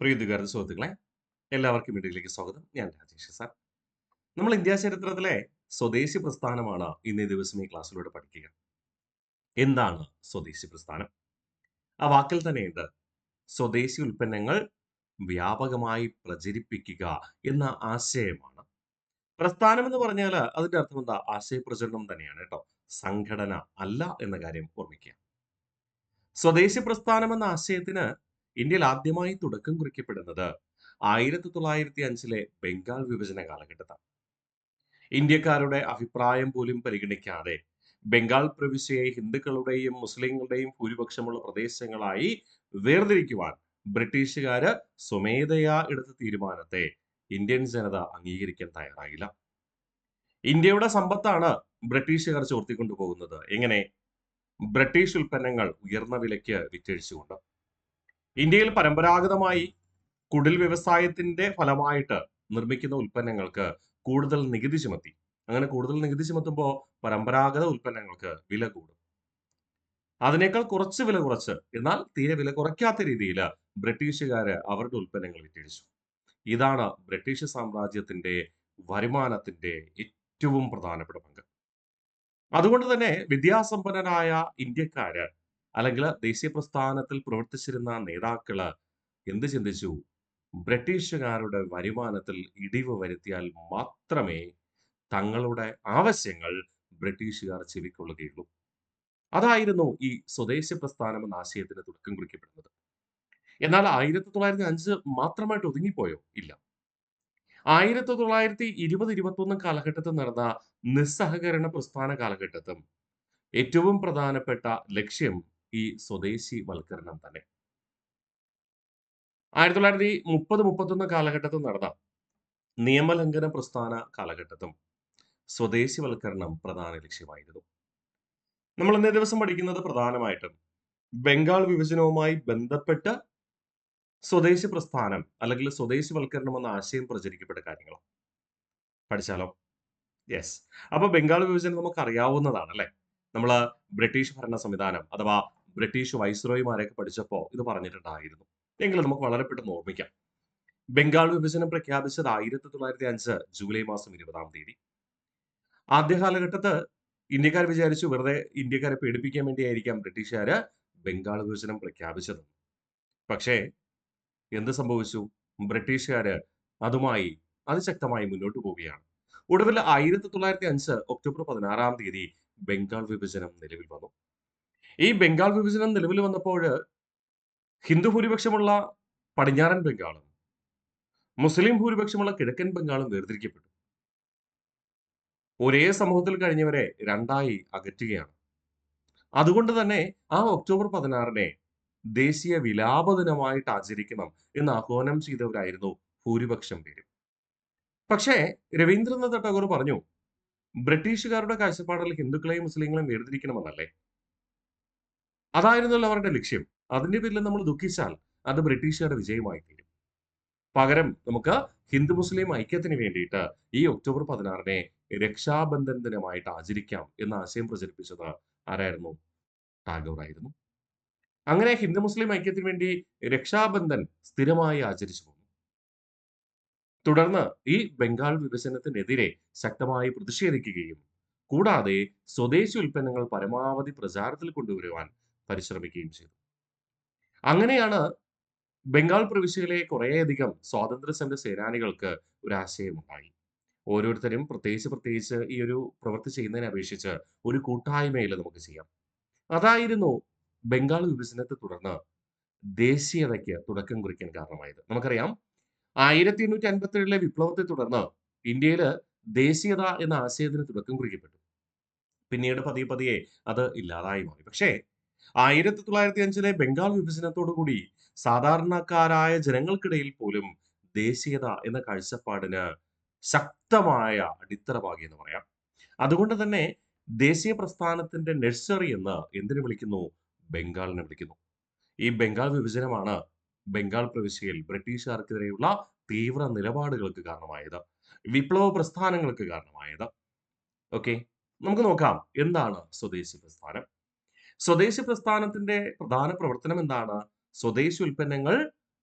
പ്രിയ സുഹൃത്തുക്കളെ, എല്ലാവർക്കും വീഡിയോയിലേക്ക് സ്വാഗതം. ഞാൻ രാജേഷ് സാർ. നമ്മൾ ഇന്ത്യ ചരിത്രത്തിലെ സ്വദേശി പ്രസ്ഥാനമാണ് ഇന്നേ ദിവസം ഈ ക്ലാസ്സിലൂടെ പഠിക്കുക. എന്താണ് സ്വദേശി പ്രസ്ഥാനം? ആ വാക്കിൽ തന്നെയുണ്ട് സ്വദേശി ഉൽപ്പന്നങ്ങൾ വ്യാപകമായി പ്രചരിപ്പിക്കുക എന്ന ആശയമാണ്. പ്രസ്ഥാനം എന്ന് പറഞ്ഞാൽ അതിന്റെ അർത്ഥം എന്താ? ആശയപ്രചരണം തന്നെയാണ് കേട്ടോ. സംഘടന അല്ല എന്ന കാര്യം ഓർമ്മിക്കുക. സ്വദേശി പ്രസ്ഥാനം എന്ന ആശയത്തിന് ഇന്ത്യയിൽ ആദ്യമായി തുടക്കം കുറിക്കപ്പെടുന്നത് 1905 ബംഗാൾ വിഭജന കാലഘട്ടത്താണ്. ഇന്ത്യക്കാരുടെ അഭിപ്രായം പോലും പരിഗണിക്കാതെ ബംഗാൾ പ്രവിശ്യയെ ഹിന്ദുക്കളുടെയും മുസ്ലിങ്ങളുടെയും ഭൂരിപക്ഷമുള്ള പ്രദേശങ്ങളായി വേർതിരിക്കുവാൻ ബ്രിട്ടീഷുകാര് സ്വമേധയാ എടുത്ത തീരുമാനത്തെ ഇന്ത്യൻ ജനത അംഗീകരിക്കാൻ തയ്യാറായില്ല. ഇന്ത്യയുടെ സമ്പത്താണ് ബ്രിട്ടീഷുകാർ ചോർത്തിക്കൊണ്ടു പോകുന്നത്. എങ്ങനെ? ബ്രിട്ടീഷ് ഉൽപ്പന്നങ്ങൾ ഉയർന്ന വിലയ്ക്ക് വിറ്റഴിച്ചുകൊണ്ട്. ഇന്ത്യയിൽ പരമ്പരാഗതമായി കുടിൽ വ്യവസായത്തിന്റെ ഫലമായിട്ട് നിർമ്മിക്കുന്ന ഉൽപ്പന്നങ്ങൾക്ക് കൂടുതൽ നികുതി ചുമത്തി. അങ്ങനെ കൂടുതൽ നികുതി ചുമത്തുമ്പോൾ പരമ്പരാഗത ഉൽപ്പന്നങ്ങൾക്ക് വില കൂടും. അതിനേക്കാൾ കുറച്ച് വില കുറച്ച്, എന്നാൽ തീരെ വില കുറയ്ക്കാത്ത രീതിയിൽ ബ്രിട്ടീഷുകാര് അവരുടെ ഉൽപ്പന്നങ്ങൾ വിറ്റഴിച്ചു. ഇതാണ് ബ്രിട്ടീഷ് സാമ്രാജ്യത്തിന്റെ വരുമാനത്തിന്റെ ഏറ്റവും പ്രധാനപ്പെട്ട പങ്ക്. അതുകൊണ്ട് തന്നെ വിദ്യാസമ്പന്നരായ ഇന്ത്യക്കാര് അല്ലെങ്കിൽ ദേശീയ പ്രസ്ഥാനത്തിൽ പ്രവർത്തിച്ചിരുന്ന നേതാക്കള് എന്ത് ചിന്തിച്ചു? ബ്രിട്ടീഷുകാരുടെ വരുമാനത്തിൽ ഇടിവ് വരുത്തിയാൽ മാത്രമേ തങ്ങളുടെ ആവശ്യങ്ങൾ ബ്രിട്ടീഷുകാർ ചെവിക്കൊള്ളുകയുള്ളൂ. അതായിരുന്നു ഈ സ്വദേശി പ്രസ്ഥാനം എന്ന ആശയത്തിന് തുടക്കം കുറിക്കപ്പെടുന്നത്. എന്നാൽ 1905 മാത്രമായിട്ട് ഒതുങ്ങിപ്പോയോ? ഇല്ല. 1920-21 കാലഘട്ടത്തിൽ നടന്ന നിസ്സഹകരണ പ്രസ്ഥാന കാലഘട്ടത്തും ഏറ്റവും പ്രധാനപ്പെട്ട ലക്ഷ്യം ഈ സ്വദേശി വൽക്കരണം തന്നെ. 1930-31 കാലഘട്ടത്തിൽ നടന്ന നിയമലംഘന പ്രസ്ഥാന കാലഘട്ടത്തും സ്വദേശിവൽക്കരണം പ്രധാന ലക്ഷ്യമായിരുന്നു. നമ്മൾ ഇന്നേ ദിവസം പഠിക്കുന്നത് പ്രധാനമായിട്ടും ബംഗാൾ വിഭജനവുമായി ബന്ധപ്പെട്ട് സ്വദേശി പ്രസ്ഥാനം അല്ലെങ്കിൽ സ്വദേശിവൽക്കരണം എന്ന ആശയം പ്രചരിക്കപ്പെട്ട കാര്യങ്ങളാണ്. പഠിച്ചാലോ? യെസ്. അപ്പൊ ബംഗാൾ വിഭജനം നമുക്ക് അറിയാവുന്നതാണ് അല്ലെ? നമ്മൾ ബ്രിട്ടീഷ് ഭരണ സംവിധാനം അഥവാ ബ്രിട്ടീഷ് വൈസ്രോയിമാരെയൊക്കെ പഠിച്ചപ്പോൾ ഇത് പറഞ്ഞിട്ടുണ്ടായിരുന്നു. എങ്കിലും നമുക്ക് വളരെ പെട്ടെന്ന് ഓർമ്മിക്കാം. ബംഗാൾ വിഭജനം പ്രഖ്യാപിച്ചത് 1905 ജൂലൈ മാസം 20-ാം തീയതി. ആദ്യ കാലഘട്ടത്ത് ഇന്ത്യക്കാർ വിചാരിച്ചു വെറുതെ ഇന്ത്യക്കാരെ പേടിപ്പിക്കാൻ വേണ്ടിയായിരിക്കാം ബ്രിട്ടീഷുകാര് ബംഗാൾ വിഭജനം പ്രഖ്യാപിച്ചത്. പക്ഷേ എന്ത് സംഭവിച്ചു? ബ്രിട്ടീഷുകാര് അതുമായി അതിശക്തമായി മുന്നോട്ട് പോവുകയാണ്. ഒടുവിൽ 1905 ഒക്ടോബർ 16-ാം തീയതി ബംഗാൾ വിഭജനം നിലവിൽ വന്നു. ഈ ബംഗാൾ വിഭജനം നിലവിൽ വന്നപ്പോൾ ഹിന്ദു ഭൂരിപക്ഷമുള്ള പടിഞ്ഞാറൻ ബംഗാളും മുസ്ലിം ഭൂരിപക്ഷമുള്ള കിഴക്കൻ ബംഗാളും വേർതിരിക്കപ്പെട്ടു. ഒരേ സമൂഹത്തിൽ കഴിഞ്ഞവരെ രണ്ടായി അകറ്റുകയാണ്. അതുകൊണ്ട് തന്നെ ആ ഒക്ടോബർ 16-നെ ദേശീയ വിലാപ ദിനമായിട്ട് ആചരിക്കണം എന്ന് ആഹ്വാനം ചെയ്തവരായിരുന്നു ഭൂരിപക്ഷം പേരും. പക്ഷേ രവീന്ദ്രനാഥ ടാഗോർ പറഞ്ഞു, ബ്രിട്ടീഷുകാരുടെ കാഴ്ചപ്പാടിൽ ഹിന്ദുക്കളെയും മുസ്ലിങ്ങളെയും വേർതിരിക്കണമെന്നല്ലേ? അതായിരുന്നല്ലോ അവരുടെ ലക്ഷ്യം. അതിന്റെ പേരിൽ നമ്മൾ ദുഃഖിച്ചാൽ അത് ബ്രിട്ടീഷുകാരുടെ വിജയമായി തീരും. പകരം നമുക്ക് ഹിന്ദു മുസ്ലിം ഐക്യത്തിന് വേണ്ടിയിട്ട് ഈ ഒക്ടോബർ 16-നെ രക്ഷാബന്ധൻ ദിനമായിട്ട് ആചരിക്കാം എന്ന ആശയം പ്രചരിപ്പിച്ചത് ആരായിരുന്നു? ടാഗോർ ആയിരുന്നു. അങ്ങനെ ഹിന്ദു മുസ്ലിം ഐക്യത്തിന് വേണ്ടി രക്ഷാബന്ധൻ സ്ഥിരമായി ആചരിച്ചു പോന്നു. തുടർന്ന് ഈ ബംഗാൾ വിഭജനത്തിനെതിരെ ശക്തമായി പ്രതിഷേധിക്കുകയും കൂടാതെ സ്വദേശി ഉൽപ്പന്നങ്ങൾ പരമാവധി പ്രചാരത്തിൽ കൊണ്ടുവരുവാൻ പരിശ്രമിക്കുകയും ചെയ്തു. അങ്ങനെയാണ് ബംഗാൾ പ്രവിശ്യയിലെ കുറേയധികം സ്വാതന്ത്ര്യ സമര സേനാനികൾക്ക് ഒരു ആശയമുണ്ടായി. ഓരോരുത്തരും പ്രത്യേകിച്ച് ഈ ഒരു പ്രവൃത്തി ചെയ്യുന്നതിനെ അപേക്ഷിച്ച് ഒരു കൂട്ടായ്മയിൽ നമുക്ക് ചെയ്യാം. അതായിരുന്നു ബംഗാൾ വിഭജനത്തെ തുടർന്ന് ദേശീയതയ്ക്ക് തുടക്കം കുറിക്കാൻ കാരണമായത്. നമുക്കറിയാം 1857 വിപ്ലവത്തെ തുടർന്ന് ഇന്ത്യയില് ദേശീയത എന്ന ആശയത്തിന് തുടക്കം കുറിക്കപ്പെട്ടു. പിന്നീട് പതിയെ പതിയെ അത് ഇല്ലാതായി മാറി. പക്ഷേ 1905 ബംഗാൾ വിഭജനത്തോടുകൂടി സാധാരണക്കാരായ ജനങ്ങൾക്കിടയിൽ പോലും ദേശീയത എന്ന കാഴ്ചപ്പാടിന് ശക്തമായ അടിത്തറ പാകി എന്ന് പറയാം. അതുകൊണ്ട് തന്നെ ദേശീയ പ്രസ്ഥാനത്തിന്റെ നഴ്സറി എന്ന് എന്തിനു വിളിക്കുന്നു? ബംഗാളിനെ വിളിക്കുന്നു. ഈ ബംഗാൾ വിഭജനമാണ് ബംഗാൾ പ്രവിശ്യയിൽ ബ്രിട്ടീഷുകാർക്കെതിരെയുള്ള തീവ്ര നിലപാടുകൾക്ക് കാരണമായത്. വിപ്ലവ പ്രസ്ഥാനങ്ങൾക്ക് കാരണമായത്. ഓക്കെ, നമുക്ക് നോക്കാം എന്താണ് സ്വദേശി പ്രസ്ഥാനം. സ്വദേശി പ്രസ്ഥാനത്തിന്റെ പ്രധാന പ്രവർത്തനം എന്താണ്? സ്വദേശി ഉൽപ്പന്നങ്ങൾ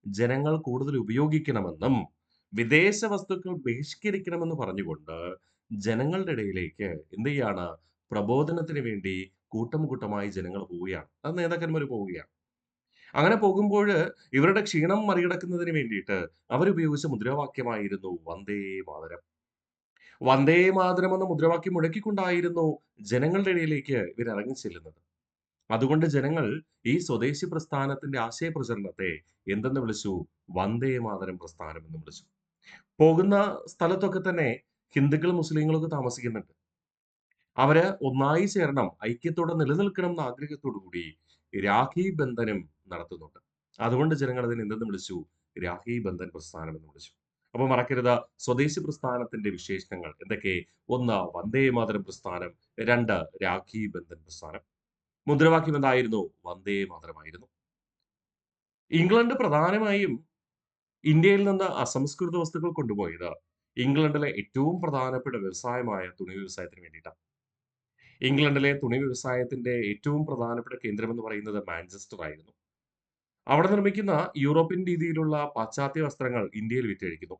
ജനങ്ങൾ കൂടുതൽ ഉപയോഗിക്കണമെന്നും വിദേശ വസ്തുക്കൾ ബഹിഷ്കരിക്കണമെന്ന് പറഞ്ഞുകൊണ്ട് ജനങ്ങളുടെ ഇടയിലേക്ക് എന്ത് ചെയ്യാണ്? പ്രബോധനത്തിന് വേണ്ടി കൂട്ടം കൂട്ടമായി ജനങ്ങൾ പോവുകയാണ്. അത് നേതാക്കന്മാർ പോവുകയാണ്. അങ്ങനെ പോകുമ്പോഴ് ഇവരുടെ ക്ഷീണം മറികടക്കുന്നതിന് വേണ്ടിയിട്ട് അവരുപയോഗിച്ച മുദ്രാവാക്യമായിരുന്നു വന്ദേ മാതരം. വന്ദേ മാതരം എന്ന മുദ്രാവാക്യം മുഴക്കിക്കൊണ്ടായിരുന്നു ജനങ്ങളുടെ ഇടയിലേക്ക് ഇവർ ഇറങ്ങിച്ചെല്ലുന്നത്. അതുകൊണ്ട് ജനങ്ങൾ ഈ സ്വദേശി പ്രസ്ഥാനത്തിന്റെ ആശയപ്രചരണത്തെ എന്തെന്ന് വിളിച്ചു? വന്ദേ മാതരം പ്രസ്ഥാനം എന്ന് വിളിച്ചു. പോകുന്ന സ്ഥലത്തൊക്കെ തന്നെ ഹിന്ദുക്കളും മുസ്ലിങ്ങളും ഒക്കെ താമസിക്കുന്നുണ്ട്. അവര് ഒന്നായി ചേരണം, ഐക്യത്തോടെ നിലനിൽക്കണം എന്ന ആഗ്രഹത്തോടു കൂടി രാഖി ബന്ധനം നടത്തുന്നുണ്ട്. അതുകൊണ്ട് ജനങ്ങൾ അതിനെ എന്തെന്ന് വിളിച്ചു? രാഖി ബന്ധൻ പ്രസ്ഥാനം എന്ന് വിളിച്ചു. അപ്പൊ മറക്കരുത്, സ്വദേശി പ്രസ്ഥാനത്തിന്റെ വിശേഷണങ്ങൾ എന്തൊക്കെ? 1 വന്ദേ മാതരം പ്രസ്ഥാനം, 2 രാഖി ബന്ധൻ പ്രസ്ഥാനം. മുദ്രാവാക്യം എന്തായിരുന്നു? വന്ദേ മാതരമായിരുന്നു. ഇംഗ്ലണ്ട് പ്രധാനമായും ഇന്ത്യയിൽ നിന്ന് അസംസ്കൃത വസ്തുക്കൾ കൊണ്ടുപോയത് ഇംഗ്ലണ്ടിലെ ഏറ്റവും പ്രധാനപ്പെട്ട വ്യവസായമായ തുണി വ്യവസായത്തിന് വേണ്ടിയിട്ടാണ്. ഇംഗ്ലണ്ടിലെ തുണി വ്യവസായത്തിന്റെ ഏറ്റവും പ്രധാനപ്പെട്ട കേന്ദ്രമെന്ന് പറയുന്നത് മാഞ്ചസ്റ്റർ ആയിരുന്നു. അവിടെ നിർമ്മിക്കുന്ന യൂറോപ്യൻ രീതിയിലുള്ള പാശ്ചാത്യ വസ്ത്രങ്ങൾ ഇന്ത്യയിൽ വിറ്റഴിക്കുന്നു.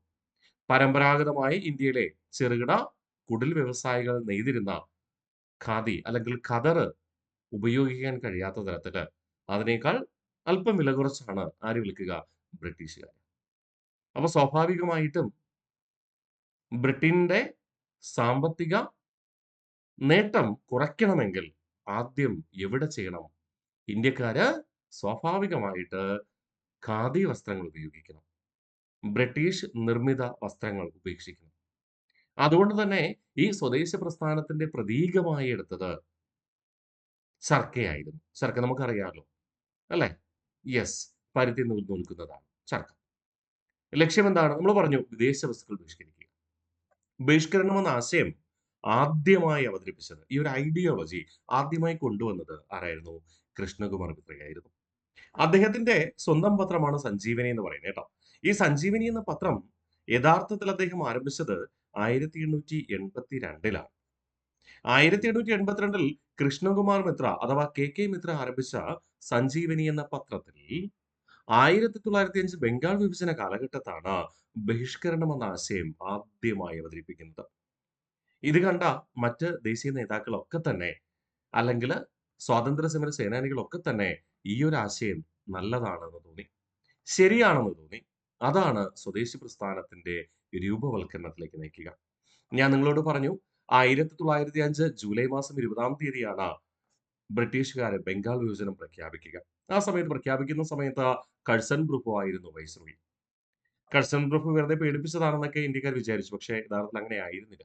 പരമ്പരാഗതമായി ഇന്ത്യയിലെ ചെറുകിട കുടിൽ വ്യവസായികൾ നെയ്തിരുന്ന ഖാദി അല്ലെങ്കിൽ ഖദർ ഉപയോഗിക്കാൻ കഴിയാത്ത തരത്തില് അതിനേക്കാൾ അല്പം വില കുറച്ചാണ് ആര് വിൽക്കുക? ബ്രിട്ടീഷുകാർ. അപ്പൊ സ്വാഭാവികമായിട്ടും ബ്രിട്ടന്റെ സാമ്പത്തിക നേട്ടം കുറയ്ക്കണമെങ്കിൽ ആദ്യം എവിടെ ചെയ്യണം? ഇന്ത്യക്കാര് സ്വാഭാവികമായിട്ട് ഖാദി വസ്ത്രങ്ങൾ ഉപയോഗിക്കണം. ബ്രിട്ടീഷ് നിർമ്മിത വസ്ത്രങ്ങൾ ഉപേക്ഷിക്കണം. അതുകൊണ്ട് തന്നെ ഈ സ്വദേശ പ്രസ്ഥാനത്തിന്റെ പ്രതീകമായി എടുത്തത് ചർക്കയായിരുന്നു. ചർക്ക നമുക്കറിയാലോ, അല്ലേ? യെസ്. പരുത്തി നൂൽ നൂൽക്കുന്നതാണ് ചർക്ക. ലക്ഷ്യം എന്താണ്? നമ്മൾ പറഞ്ഞു വിദേശ വസ്തുക്കൾ ബഹിഷ്കരിക്കുക. ബഹിഷ്കരണം എന്ന ആശയം ആദ്യമായി അവതരിപ്പിച്ചത്, ഈ ഒരു ഐഡിയോളജി ആദ്യമായി കൊണ്ടുവന്നത് ആരായിരുന്നു? കൃഷ്ണകുമാർ മിത്രയായിരുന്നു. അദ്ദേഹത്തിന്റെ സ്വന്തം പത്രമാണ് സഞ്ജീവനി എന്ന് പറയുന്നത് കേട്ടോ. ഈ സഞ്ജീവനി എന്ന പത്രം യഥാർത്ഥത്തിൽ അദ്ദേഹം ആരംഭിച്ചത് 1882-ലാണ്. 1882-ൽ കൃഷ്ണകുമാർ മിത്ര അഥവാ കെ മിത്ര ആരംഭിച്ച സഞ്ജീവനി എന്ന പത്രത്തിൽ 1905 ബംഗാൾ വിഭജന കാലഘട്ടത്താണ് ബഹിഷ്കരണം എന്ന ആശയം ആദ്യമായി അവതരിപ്പിക്കുന്നത്. ഇത് കണ്ട മറ്റ് ദേശീയ നേതാക്കളൊക്കെ തന്നെ, അല്ലെങ്കിൽ സ്വാതന്ത്ര്യ സമര സേനാനികളൊക്കെ തന്നെ ഈ ഒരു ആശയം നല്ലതാണെന്ന് തോന്നി, ശരിയാണെന്ന് തോന്നി. അതാണ് സ്വദേശി പ്രസ്ഥാനത്തിന്റെ രൂപവൽക്കരണത്തിലേക്ക് നയിക്കുക. ഞാൻ നിങ്ങളോട് പറഞ്ഞു 1905 ജൂലൈ മാസം 20-ാം തീയതിയാണ് ബ്രിട്ടീഷുകാര് ബംഗാൾ വിഭജനം പ്രഖ്യാപിക്കുക. ആ സമയത്ത് പ്രഖ്യാപിക്കുന്ന സമയത്ത് കഴ്സൺ ബ്രൂഫോ ആയിരുന്നു വൈസ്രോയി. കഴ്സൺ ബ്രൂഫ് വെറുതെ പേടിപ്പിച്ചതാണെന്നൊക്കെ ഇന്ത്യക്കാർ വിചാരിച്ചു. പക്ഷേ യഥാർത്ഥത്തിൽ അങ്ങനെ ആയിരുന്നില്ല.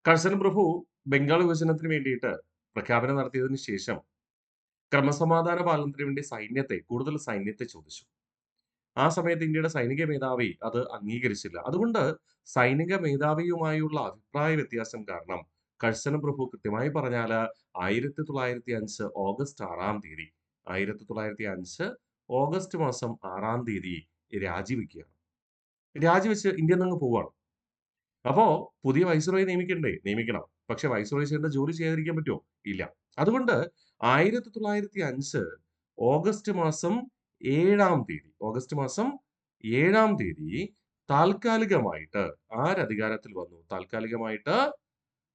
കഴ്സൺ പ്രഭു ബംഗാൾ വിഭജനത്തിന് വേണ്ടിയിട്ട് പ്രഖ്യാപനം നടത്തിയതിനു ശേഷം ക്രമസമാധാന പാലനത്തിന് വേണ്ടി കൂടുതൽ സൈന്യത്തെ ചോദിച്ചു. ആ സമയത്ത് ഇന്ത്യയുടെ സൈനിക മേധാവി അത് അംഗീകരിച്ചില്ല. അതുകൊണ്ട് സൈനിക മേധാവിയുമായുള്ള അഭിപ്രായ വ്യത്യാസം കാരണം കഴ്സൺ പ്രഭു കൃത്യമായി പറഞ്ഞാല് 1905 ഓഗസ്റ്റ് 6-ാം തീയതി 1905 ഓഗസ്റ്റ് മാസം 6-ാം തീയതി രാജിവെക്കുകയാണ്. രാജിവെച്ച് ഇന്ത്യയിൽ നിന്ന് പോവാണ്. അപ്പോ പുതിയ വൈസ്രോയെ നിയമിക്കണ്ടേ? നിയമിക്കണം. പക്ഷെ വൈസ്രോയി ചെയ്യേണ്ട ജോലി ചെയ്യാതിരിക്കാൻ പറ്റുമോ? ഇല്ല. അതുകൊണ്ട് 1905 ഓഗസ്റ്റ് മാസം 7-ാം തീയതി താൽക്കാലികമായിട്ട് ആരധികാരത്തിൽ വന്നു? താൽക്കാലികമായിട്ട്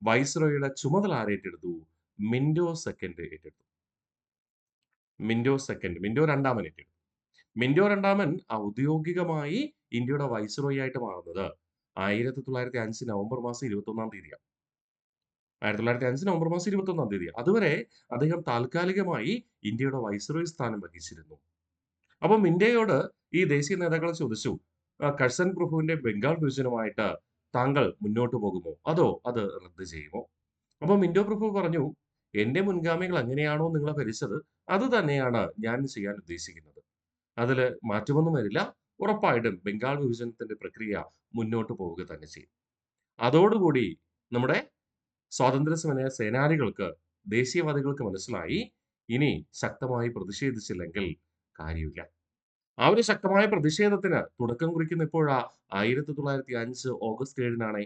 വൈസ്രോയിയുടെ ചുമതല ആരേറ്റെടുത്തു? മിന്റോ സെക്കൻഡ് ഏറ്റെടുത്തു. മിന്റോ രണ്ടാമൻ ഏറ്റെടുത്തു. മിന്റോ രണ്ടാമൻ ഔദ്യോഗികമായി ഇന്ത്യയുടെ വൈസ്രോയി ആയിട്ട് മാറുന്നത് 1905 നവംബർ മാസം 21-ാം തീയതിയാണ്. 1905 നവംബർ മാസം 21-ാം തീയതി. അതുവരെ അദ്ദേഹം താൽക്കാലികമായി ഇന്ത്യയുടെ വൈസ്രോയി സ്ഥാനം വഹിച്ചിരുന്നു. അപ്പൊ മിന്റോയോട് ഈ ദേശീയ നേതാക്കൾ ചോദിച്ചു, കഴ്സൺ പ്രഭുവിന്റെ ബംഗാൾ വിഭജനമായിട്ട് താങ്കൾ മുന്നോട്ട് പോകുമോ? അതോ അത് റദ്ദ് ചെയ്യുമോ? അപ്പൊ മിന്റോ പ്രഭു പറഞ്ഞു, എന്റെ മുൻഗാമികൾ എങ്ങനെയാണോ നിങ്ങളെ ഭരിച്ചത് അത് തന്നെയാണ് ഞാൻ ചെയ്യാൻ ഉദ്ദേശിക്കുന്നത്. അതില് മാറ്റമൊന്നും വരില്ല. ഉറപ്പായിട്ടും ബംഗാൾ വിഭജനത്തിന്റെ പ്രക്രിയ മുന്നോട്ട് പോവുക തന്നെ ചെയ്യും. അതോടുകൂടി നമ്മുടെ സ്വാതന്ത്ര്യ സമര സേനാനികൾക്ക്, ദേശീയവാദികൾക്ക് മനസ്സിലായി ഇനി ശക്തമായി പ്രതിഷേധിച്ചില്ലെങ്കിൽ കാര്യമില്ല. ആ ഒരു ശക്തമായ പ്രതിഷേധത്തിന് തുടക്കം കുറിക്കുന്ന എപ്പോഴാ? 1905 ഓഗസ്റ്റ് 7-നാണേ.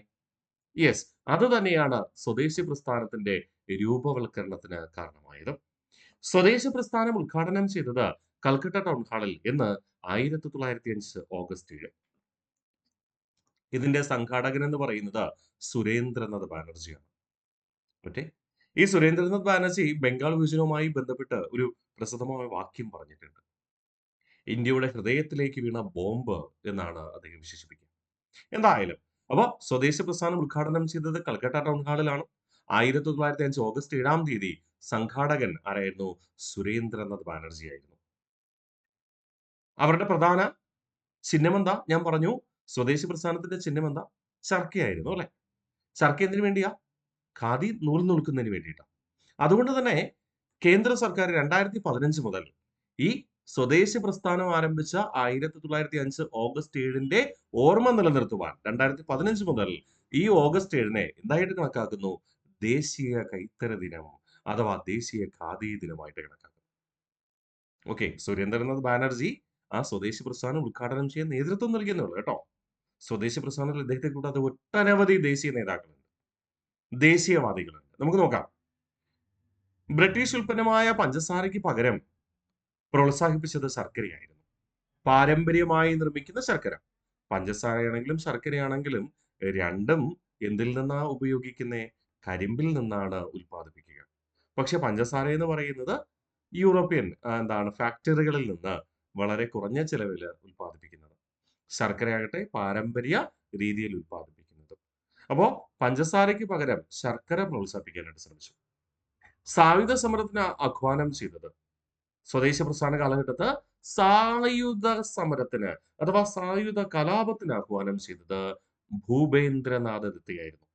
യെസ്. അത് തന്നെയാണ് സ്വദേശി പ്രസ്ഥാനത്തിന്റെ രൂപവൽക്കരണത്തിന് കാരണമായത്. സ്വദേശി പ്രസ്ഥാനം ഉദ്ഘാടനം ചെയ്തത് കൽക്കട്ട ടൗൺ ഹാളിൽ എന്ന് 1905 ഓഗസ്റ്റ് 7. ഇതിന്റെ സംഘാടകൻ എന്ന് പറയുന്നത് സുരേന്ദ്രനാഥ് ബാനർജിയാണ്. ഓക്കെ. ഈ സുരേന്ദ്രനാഥ് ബാനർജി ബംഗാൾ വിഭജനവുമായി ബന്ധപ്പെട്ട് ഒരു പ്രസിദ്ധമായ വാക്യം പറഞ്ഞിട്ടുണ്ട്. ഇന്ത്യയുടെ ഹൃദയത്തിലേക്ക് വീണ ബോംബ് എന്നാണ് അദ്ദേഹം വിശേഷിപ്പിക്കുക. എന്തായാലും അപ്പൊ സ്വദേശി പ്രസ്ഥാനം ഉദ്ഘാടനം ചെയ്തത് കൽക്കട്ട ടൗൺ ഹാളിലാണ്. 1905 ഓഗസ്റ്റ് 7 സംഘാടകൻ ആരായിരുന്നു? സുരേന്ദ്രനാഥ് ബാനർജി ആയിരുന്നു. അവരുടെ പ്രധാന ചിഹ്നമെന്താ? ഞാൻ പറഞ്ഞു സ്വദേശി പ്രസ്ഥാനത്തിന്റെ ചിഹ്നമെന്താ? ചർക്കയായിരുന്നു അല്ലെ? ചർക്ക എന്തിനു വേണ്ടിയാ? ഖാദി നൂൽ നൂൽക്കുന്നതിന് വേണ്ടിയിട്ടാണ്. അതുകൊണ്ട് തന്നെ കേന്ദ്ര സർക്കാർ 2015 മുതൽ ഈ സ്വദേശി പ്രസ്ഥാനം ആരംഭിച്ച 1905 ഓഗസ്റ്റ് 7 ഓർമ്മ നിലനിർത്തുവാൻ 2015 മുതൽ ഈ ഓഗസ്റ്റ് 7 എന്തായിട്ട് കണക്കാക്കുന്നു? ദേശീയ കൈത്തറി ദിനം അഥവാ ദേശീയ ഖാദി ദിനമായിട്ട് കണക്കാക്കുന്നു. ഓക്കെ. സുരേന്ദ്രനാഥ് ബാനർജി ആ സ്വദേശി പ്രസ്ഥാനം ഉദ്ഘാടനം ചെയ്യാൻ നേതൃത്വം നൽകിയെന്നുള്ളൂ കേട്ടോ. സ്വദേശി പ്രസ്ഥാനത്തിൽ ഇദ്ദേഹത്തെ കൂടാതെ ഒട്ടനവധി ദേശീയ നേതാക്കളുണ്ട്, ദേശീയവാദികളുണ്ട്. നമുക്ക് നോക്കാം. ബ്രിട്ടീഷ് ഉൽപ്പന്നമായ പഞ്ചസാരയ്ക്ക് പകരം പ്രോത്സാഹിപ്പിച്ചത് ശർക്കരയായിരുന്നു. പാരമ്പര്യമായി നിർമ്മിക്കുന്ന ശർക്കര. പഞ്ചസാരയാണെങ്കിലും ശർക്കരയാണെങ്കിലും രണ്ടും എന്തിൽ നിന്നാ ഉപയോഗിക്കുന്നേ? കരിമ്പിൽ നിന്നാണ് ഉൽപ്പാദിപ്പിക്കുക. പക്ഷെ പഞ്ചസാര എന്ന് പറയുന്നത് യൂറോപ്യൻ ഫാക്ടറികളിൽ നിന്ന് വളരെ കുറഞ്ഞ ചെലവിൽ ഉൽപ്പാദിപ്പിക്കുന്നത്. ശർക്കരയാകട്ടെ പാരമ്പര്യ രീതിയിൽ ഉൽപ്പാദിപ്പിക്കുന്നത്. അപ്പോ പഞ്ചസാരയ്ക്ക് പകരം ശർക്കര പ്രോത്സാഹിപ്പിക്കാനായിട്ട് ശ്രമിച്ചു. സായുധ സമരത്തിന് ആഹ്വാനം ചെയ്തത് സ്വദേശി പ്രസ്ഥാന കാലഘട്ടത്ത് സായുധ സമരത്തിന് അഥവാ സായുധ കലാപത്തിന് ആഹ്വാനം ചെയ്തത് ഭൂപേന്ദ്രനാഥ് ദത്തയായിരുന്നു.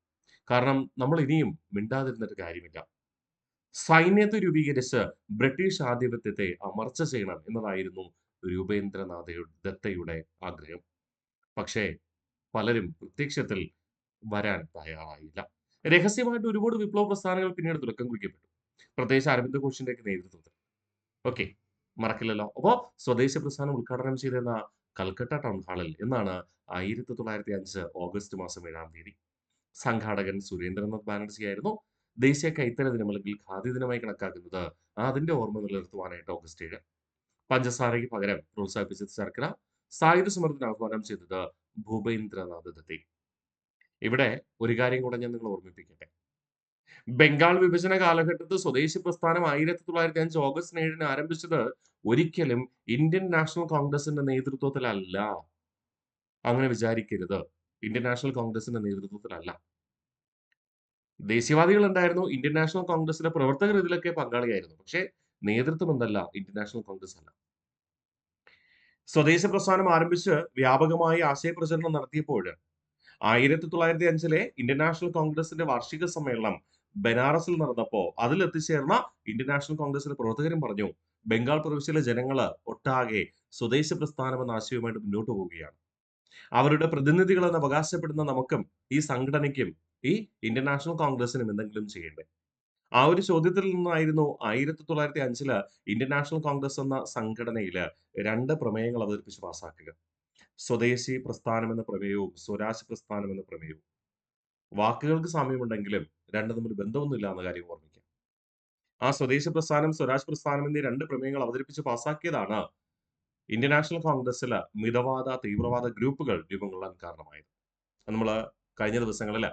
കാരണം നമ്മൾ ഇനിയും മിണ്ടാതിരുന്നിട്ട് കാര്യമില്ല. സൈന്യത്തെ രൂപീകരിച്ച് ബ്രിട്ടീഷ് ആധിപത്യത്തെ അമർച്ച ചെയ്യണം എന്നതായിരുന്നു രൂപേന്ദ്രനാഥ ദത്തയുടെ ആഗ്രഹം. പക്ഷേ പലരും പ്രത്യക്ഷത്തിൽ വരാൻ തയ്യാറായില്ല. രഹസ്യമായിട്ട് ഒരുപാട് വിപ്ലവ പ്രസ്ഥാനങ്ങൾ പിന്നീട് തുടക്കം കുറിക്കപ്പെട്ടു. പ്രത്യേകിച്ച് അരവിന്ദ് ഘോഷിന്റെ ഒക്കെ നേതൃത്വത്തിൽ. ഓക്കെ. മറക്കില്ലല്ലോ. അപ്പോ സ്വദേശി പ്രസ്ഥാനം ഉദ്ഘാടനം ചെയ്തിരുന്ന കൽക്കട്ട ടൗൺ ഹാളിൽ എന്നാണ് 1905 ഓഗസ്റ്റ് മാസം 7 സംഘാടകൻ സുരേന്ദ്രനാഥ് ബാനർജി ആയിരുന്നു. ദേശീയ കൈത്തറി ദിനം അല്ലെങ്കിൽ ഖാദി ദിനമായി കണക്കാക്കുന്നത് അതിന്റെ ഓർമ്മ നിലനിർത്തുവാനായിട്ട് ഓഗസ്റ്റ് 7. പഞ്ചസാരയ്ക്ക് പകരം പ്രോത്സാഹിപ്പിച്ചത് ശർക്കര. സായുധ സമരത്തിന് ആഹ്വാനം ചെയ്തത് ഭൂപേന്ദ്രനാഥ് ദത്തയും. ഇവിടെ ഒരു കാര്യം കൂടെ ഞാൻ നിങ്ങളെ ഓർമ്മിപ്പിക്കട്ടെ. ബംഗാൾ വിഭജന കാലഘട്ടത്ത് സ്വദേശി പ്രസ്ഥാനം 1905 ഓഗസ്റ്റ് 7 ആരംഭിച്ചത് ഒരിക്കലും ഇന്ത്യൻ നാഷണൽ കോൺഗ്രസിന്റെ നേതൃത്വത്തിലല്ല. അങ്ങനെ വിചാരിക്കരുത്. ഇന്ത്യൻ നാഷണൽ കോൺഗ്രസിന്റെ നേതൃത്വത്തിലല്ല. ദേശീയവാദികൾ ഉണ്ടായിരുന്നു. ഇന്ത്യൻ നാഷണൽ കോൺഗ്രസിന്റെ പ്രവർത്തകർ ഇതിലൊക്കെ പങ്കാളിയായിരുന്നു. പക്ഷേ നേതൃത്വം എന്തല്ല, ഇന്ത്യൻ നാഷണൽ കോൺഗ്രസ് അല്ല. സ്വദേശി പ്രസ്ഥാനം ആരംഭിച്ച് വ്യാപകമായി ആശയപ്രചരണം നടത്തിയപ്പോൾ 1905 ഇന്ത്യൻ നാഷണൽ കോൺഗ്രസിന്റെ വാർഷിക സമ്മേളനം ബനാറസിൽ നടന്നപ്പോ അതിൽ എത്തിച്ചേർന്ന ഇന്ത്യൻ നാഷണൽ കോൺഗ്രസിലെ പ്രവർത്തകരും പറഞ്ഞു, ബംഗാൾ പ്രവിശ്യയിലെ ജനങ്ങള് ഒട്ടാകെ സ്വദേശി പ്രസ്ഥാനം എന്ന ആശയവുമായിട്ട് മുന്നോട്ട് പോവുകയാണ്. അവരുടെ പ്രതിനിധികളെന്ന് അവകാശപ്പെടുന്ന നമുക്കും ഈ സംഘടനയ്ക്കും ഈ ഇന്ത്യൻ നാഷണൽ കോൺഗ്രസിനും എന്തെങ്കിലും ചെയ്യണ്ടേ? ആ ഒരു ചോദ്യത്തിൽ നിന്നായിരുന്നു 1905 ഇന്ത്യൻ നാഷണൽ കോൺഗ്രസ് എന്ന സംഘടനയില് 2 പ്രമേയങ്ങൾ അവതരിപ്പിച്ച് പാസാക്കുക. സ്വദേശി പ്രസ്ഥാനം എന്ന പ്രമേയവും സ്വരാജ് പ്രസ്ഥാനം എന്ന പ്രമേയവും. വാക്കുകൾക്ക് സാമ്യമുണ്ടെങ്കിലും രണ്ടും തമ്മിൽ ബന്ധമൊന്നുമില്ല എന്ന കാര്യം ഓർമ്മിക്കാം. ആ സ്വദേശി പ്രസ്ഥാനം, സ്വരാജ് പ്രസ്ഥാനം എന്നീ 2 പ്രമേയങ്ങൾ അവതരിപ്പിച്ച് പാസാക്കിയതാണ് ഇന്ത്യൻ നാഷണൽ കോൺഗ്രസില് മിതവാദ, തീവ്രവാദ ഗ്രൂപ്പുകൾ രൂപം കൊള്ളാൻ കാരണമായത്. അത് നമ്മള് കഴിഞ്ഞ ദിവസങ്ങളില്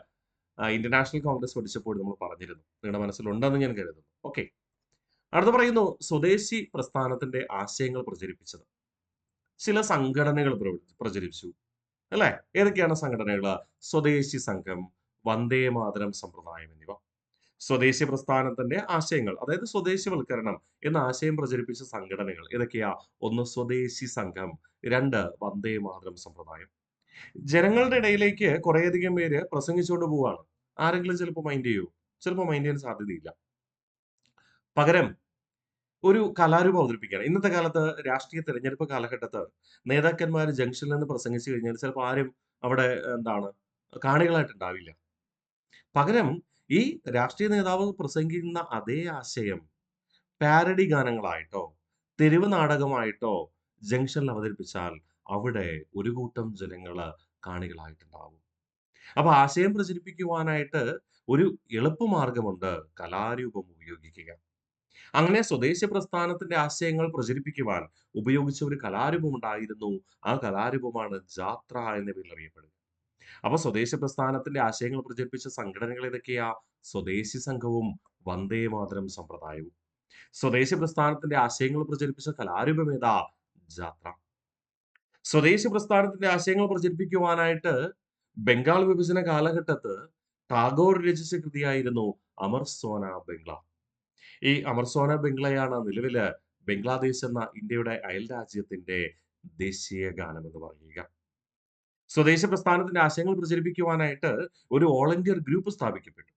ഇന്ത്യൻ നാഷണൽ കോൺഗ്രസ് പഠിച്ചപ്പോൾ നമ്മൾ പറഞ്ഞിരുന്നു. നിങ്ങളുടെ മനസ്സിലുണ്ടെന്ന് ഞാൻ കരുതുന്നു. ഓക്കെ. അടുത്ത പറയുന്നു സ്വദേശി പ്രസ്ഥാനത്തിന്റെ ആശയങ്ങൾ പ്രചരിപ്പിച്ചത് ചില സംഘടനകൾ പ്രചരിപ്പിച്ചു അല്ലെ? ഏതൊക്കെയാണ് സംഘടനകൾ? സ്വദേശി സംഘം, വന്ദേ മാതരം സമ്പ്രദായം എന്നിവ. സ്വദേശി പ്രസ്ഥാനത്തിന്റെ ആശയങ്ങൾ അതായത് സ്വദേശിവൽക്കരണം എന്ന ആശയം പ്രചരിപ്പിച്ച സംഘടനകൾ ഏതൊക്കെയാ? 1 സ്വദേശി സംഘം, 2 വന്ദേ മാതരം സമ്പ്രദായം. ജനങ്ങളുടെ ഇടയിലേക്ക് കുറേയധികം പേര് പ്രസംഗിച്ചുകൊണ്ട് പോവാണ്. ആരെങ്കിലും ചിലപ്പോൾ മൈൻഡ് ചെയ്യൂ? ചിലപ്പോൾ മൈൻഡ് ചെയ്യാൻ സാധ്യതയില്ല. പകരം ഒരു കലാരൂപം അവതരിപ്പിക്കുകയാണ്. ഇന്നത്തെ കാലത്ത് രാഷ്ട്രീയ തെരഞ്ഞെടുപ്പ് കാലഘട്ടത്ത് നേതാക്കന്മാർ ജംഗ്ഷനിൽ നിന്ന് പ്രസംഗിച്ചു കഴിഞ്ഞാൽ ചിലപ്പോൾ ആരും അവിടെ കാണികളായിട്ടുണ്ടാവില്ല. പകരം ഈ രാഷ്ട്രീയ നേതാവ് പ്രസംഗിക്കുന്ന അതേ ആശയം പാരഡി ഗാനങ്ങളായിട്ടോ തെരുവ് നാടകമായിട്ടോ ജംഗ്ഷനിൽ അവതരിപ്പിച്ചാൽ അവിടെ ഒരു കൂട്ടം ജനങ്ങള് കാണികളായിട്ടുണ്ടാവും. അപ്പൊ ആശയം പ്രചരിപ്പിക്കുവാനായിട്ട് ഒരു എളുപ്പമാർഗമുണ്ട്, കലാരൂപം ഉപയോഗിക്കുക. അങ്ങനെ സ്വദേശി പ്രസ്ഥാനത്തിന്റെ ആശയങ്ങൾ പ്രചരിപ്പിക്കുവാൻ ഉപയോഗിച്ച ഒരു കലാരൂപം ഉണ്ടായിരുന്നു. ആ കലാരൂപമാണ് ജാത്ര എന്ന പേരിൽ അറിയപ്പെടുന്നത്. അപ്പൊ സ്വദേശി പ്രസ്ഥാനത്തിന്റെ ആശയങ്ങൾ പ്രചരിപ്പിച്ച സംഘടനകൾ ഏതൊക്കെയാ? സ്വദേശി സംഘവും വന്ദേ മാതരം സമ്പ്രദായവും. സ്വദേശി പ്രസ്ഥാനത്തിന്റെ ആശയങ്ങൾ പ്രചരിപ്പിച്ച കലാരൂപം ഏതാ? ജാത്ര. സ്വദേശി പ്രസ്ഥാനത്തിന്റെ ആശയങ്ങൾ പ്രചരിപ്പിക്കുവാനായിട്ട് ബംഗാൾ വിഭജന കാലഘട്ടത്ത് ടാഗോർ രചിച്ച കൃതിയായിരുന്നു അമർ സോന ബംഗ്ല. ഈ അമർ സോന ബംഗ്ലയാണ് നിലവില് ബംഗ്ലാദേശ് എന്ന ഇന്ത്യയുടെ അയൽ രാജ്യത്തിന്റെ ദേശീയ ഗാനം എന്ന് പറയുക. സ്വദേശി പ്രസ്ഥാനത്തിന്റെ ആശയങ്ങൾ പ്രചരിപ്പിക്കുവാനായിട്ട് ഒരു ഓൾ ഇന്ത്യ ഗ്രൂപ്പ് സ്ഥാപിക്കപ്പെട്ടു.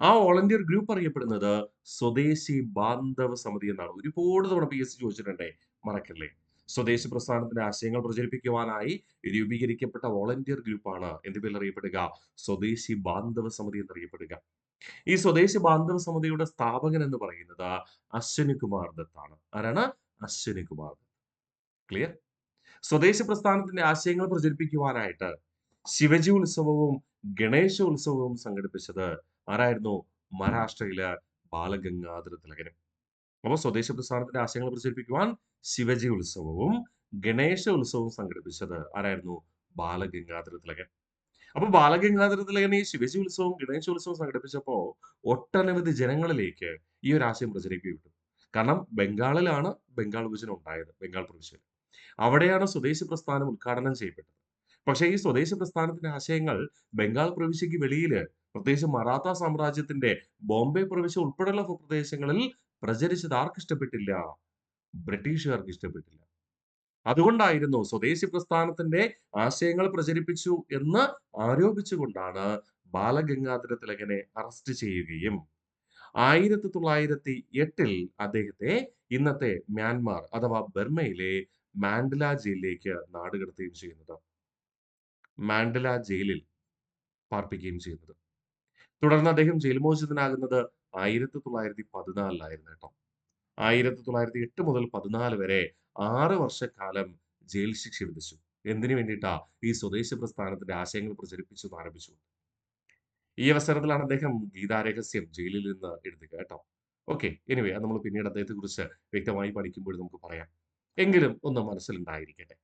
ആ ഓൾ ഇന്ത്യ ഗ്രൂപ്പ് അറിയപ്പെടുന്നത് സ്വദേശി ബാന്ധവ സമിതി എന്നാണ്. ഒരുപാട് തവണ PSC ചോദിച്ചിട്ടുണ്ടേ, മറക്കല്ലേ. സ്വദേശി പ്രസ്ഥാനത്തിന്റെ ആശയങ്ങൾ പ്രചരിപ്പിക്കുവാനായി രൂപീകരിക്കപ്പെട്ട വോളണ്ടിയർ ഗ്രൂപ്പാണ് എന്ത് പേരിൽ അറിയപ്പെടുക? സ്വദേശി ബാന്ധവ സമിതി എന്നറിയപ്പെടുക. ഈ സ്വദേശി ബാന്ധവ സമിതിയുടെ സ്ഥാപകൻ എന്ന് പറയുന്നത് അശ്വിനി കുമാർ ദത്താണ്. ആരാണ്? അശ്വിനി കുമാർ. ക്ലിയർ? സ്വദേശി പ്രസ്ഥാനത്തിന്റെ ആശയങ്ങൾ പ്രചരിപ്പിക്കുവാനായിട്ട് ശിവജി ഉത്സവവും ഗണേശോത്സവവും സംഘടിപ്പിച്ചത് ആരായിരുന്നു? മഹാരാഷ്ട്രയിലെ ബാലഗംഗാധര തിലകനും. അപ്പോൾ സ്വദേശി പ്രസ്ഥാനത്തിന്റെ ആശയങ്ങൾ പ്രചരിപ്പിക്കുവാൻ ശിവജി ഉത്സവവും ഗണേശ ഉത്സവവും സംഘടിപ്പിച്ചത് ആരായിരുന്നു? ബാലഗംഗാധര തിലകൻ. അപ്പൊ ബാലഗംഗാധര തിലകൻ ഈ ശിവജി ഉത്സവവും ഗണേശോത്സവവും സംഘടിപ്പിച്ചപ്പോ ഒട്ടനവധി ജനങ്ങളിലേക്ക് ഈ ഒരു ആശയം പ്രചരിക്കപ്പെട്ടു. കാരണം ബംഗാളിലാണ് ബംഗാൾ വിഭജനം ഉണ്ടായത്, ബംഗാൾ പ്രവിശ്യയിൽ. അവിടെയാണ് സ്വദേശി പ്രസ്ഥാനം ഉദ്ഘാടനം ചെയ്യപ്പെട്ടത്. പക്ഷേ ഈ സ്വദേശി പ്രസ്ഥാനത്തിന്റെ ആശയങ്ങൾ ബംഗാൾ പ്രവിശ്യയ്ക്ക് വെളിയില്, പ്രത്യേകിച്ച് മറാത്ത സാമ്രാജ്യത്തിന്റെ ബോംബെ പ്രവിശ്യ ഉൾപ്പെടെയുള്ള പ്രദേശങ്ങളിൽ പ്രചരിച്ചത് ആർക്കിഷ്ടപ്പെട്ടില്ല? ബ്രിട്ടീഷുകാർക്ക് ഇഷ്ടപ്പെട്ടില്ല. അതുകൊണ്ടായിരുന്നു സ്വദേശി പ്രസ്ഥാനത്തിന്റെ ആശയങ്ങൾ പ്രചരിപ്പിച്ചു എന്ന് ആരോപിച്ചുകൊണ്ടാണ് ബാലഗംഗാധര തിലകനെ അറസ്റ്റ് ചെയ്യുകയും 1908 അദ്ദേഹത്തെ ഇന്നത്തെ മ്യാൻമാർ അഥവാ ബർമയിലെ മാൻഡല ജയിലിലേക്ക് നാടുകടത്തുകയും ചെയ്യുന്നത്. മാൻഡല ജയിലിൽ പാർപ്പിക്കുകയും ചെയ്യുന്നത്. തുടർന്ന് അദ്ദേഹം ജയിൽ മോചിതനാകുന്നത് 1914 കേട്ടോ. 1908 മുതൽ 14 വരെ 6 വർഷക്കാലം ജയിൽ ശിക്ഷ വിധിച്ചു. എന്തിനു വേണ്ടിയിട്ടാ? ഈ സ്വദേശി പ്രസ്ഥാനത്തിന്റെ ആശയങ്ങൾ പ്രചരിപ്പിച്ചു എന്ന് ആരംഭിച്ചു. ഈ അവസരത്തിലാണ് അദ്ദേഹം ഗീതാരഹസ്യം ജയിലിൽ നിന്ന് എഴുതുക കേട്ടോ. ഓക്കെ, എനിവേ അത് നമ്മൾ പിന്നീട് അദ്ദേഹത്തെ കുറിച്ച് വ്യക്തമായി പഠിക്കുമ്പോൾ നമുക്ക് പറയാം. എങ്കിലും ഒന്ന് മനസ്സിലുണ്ടായിരിക്കട്ടെ.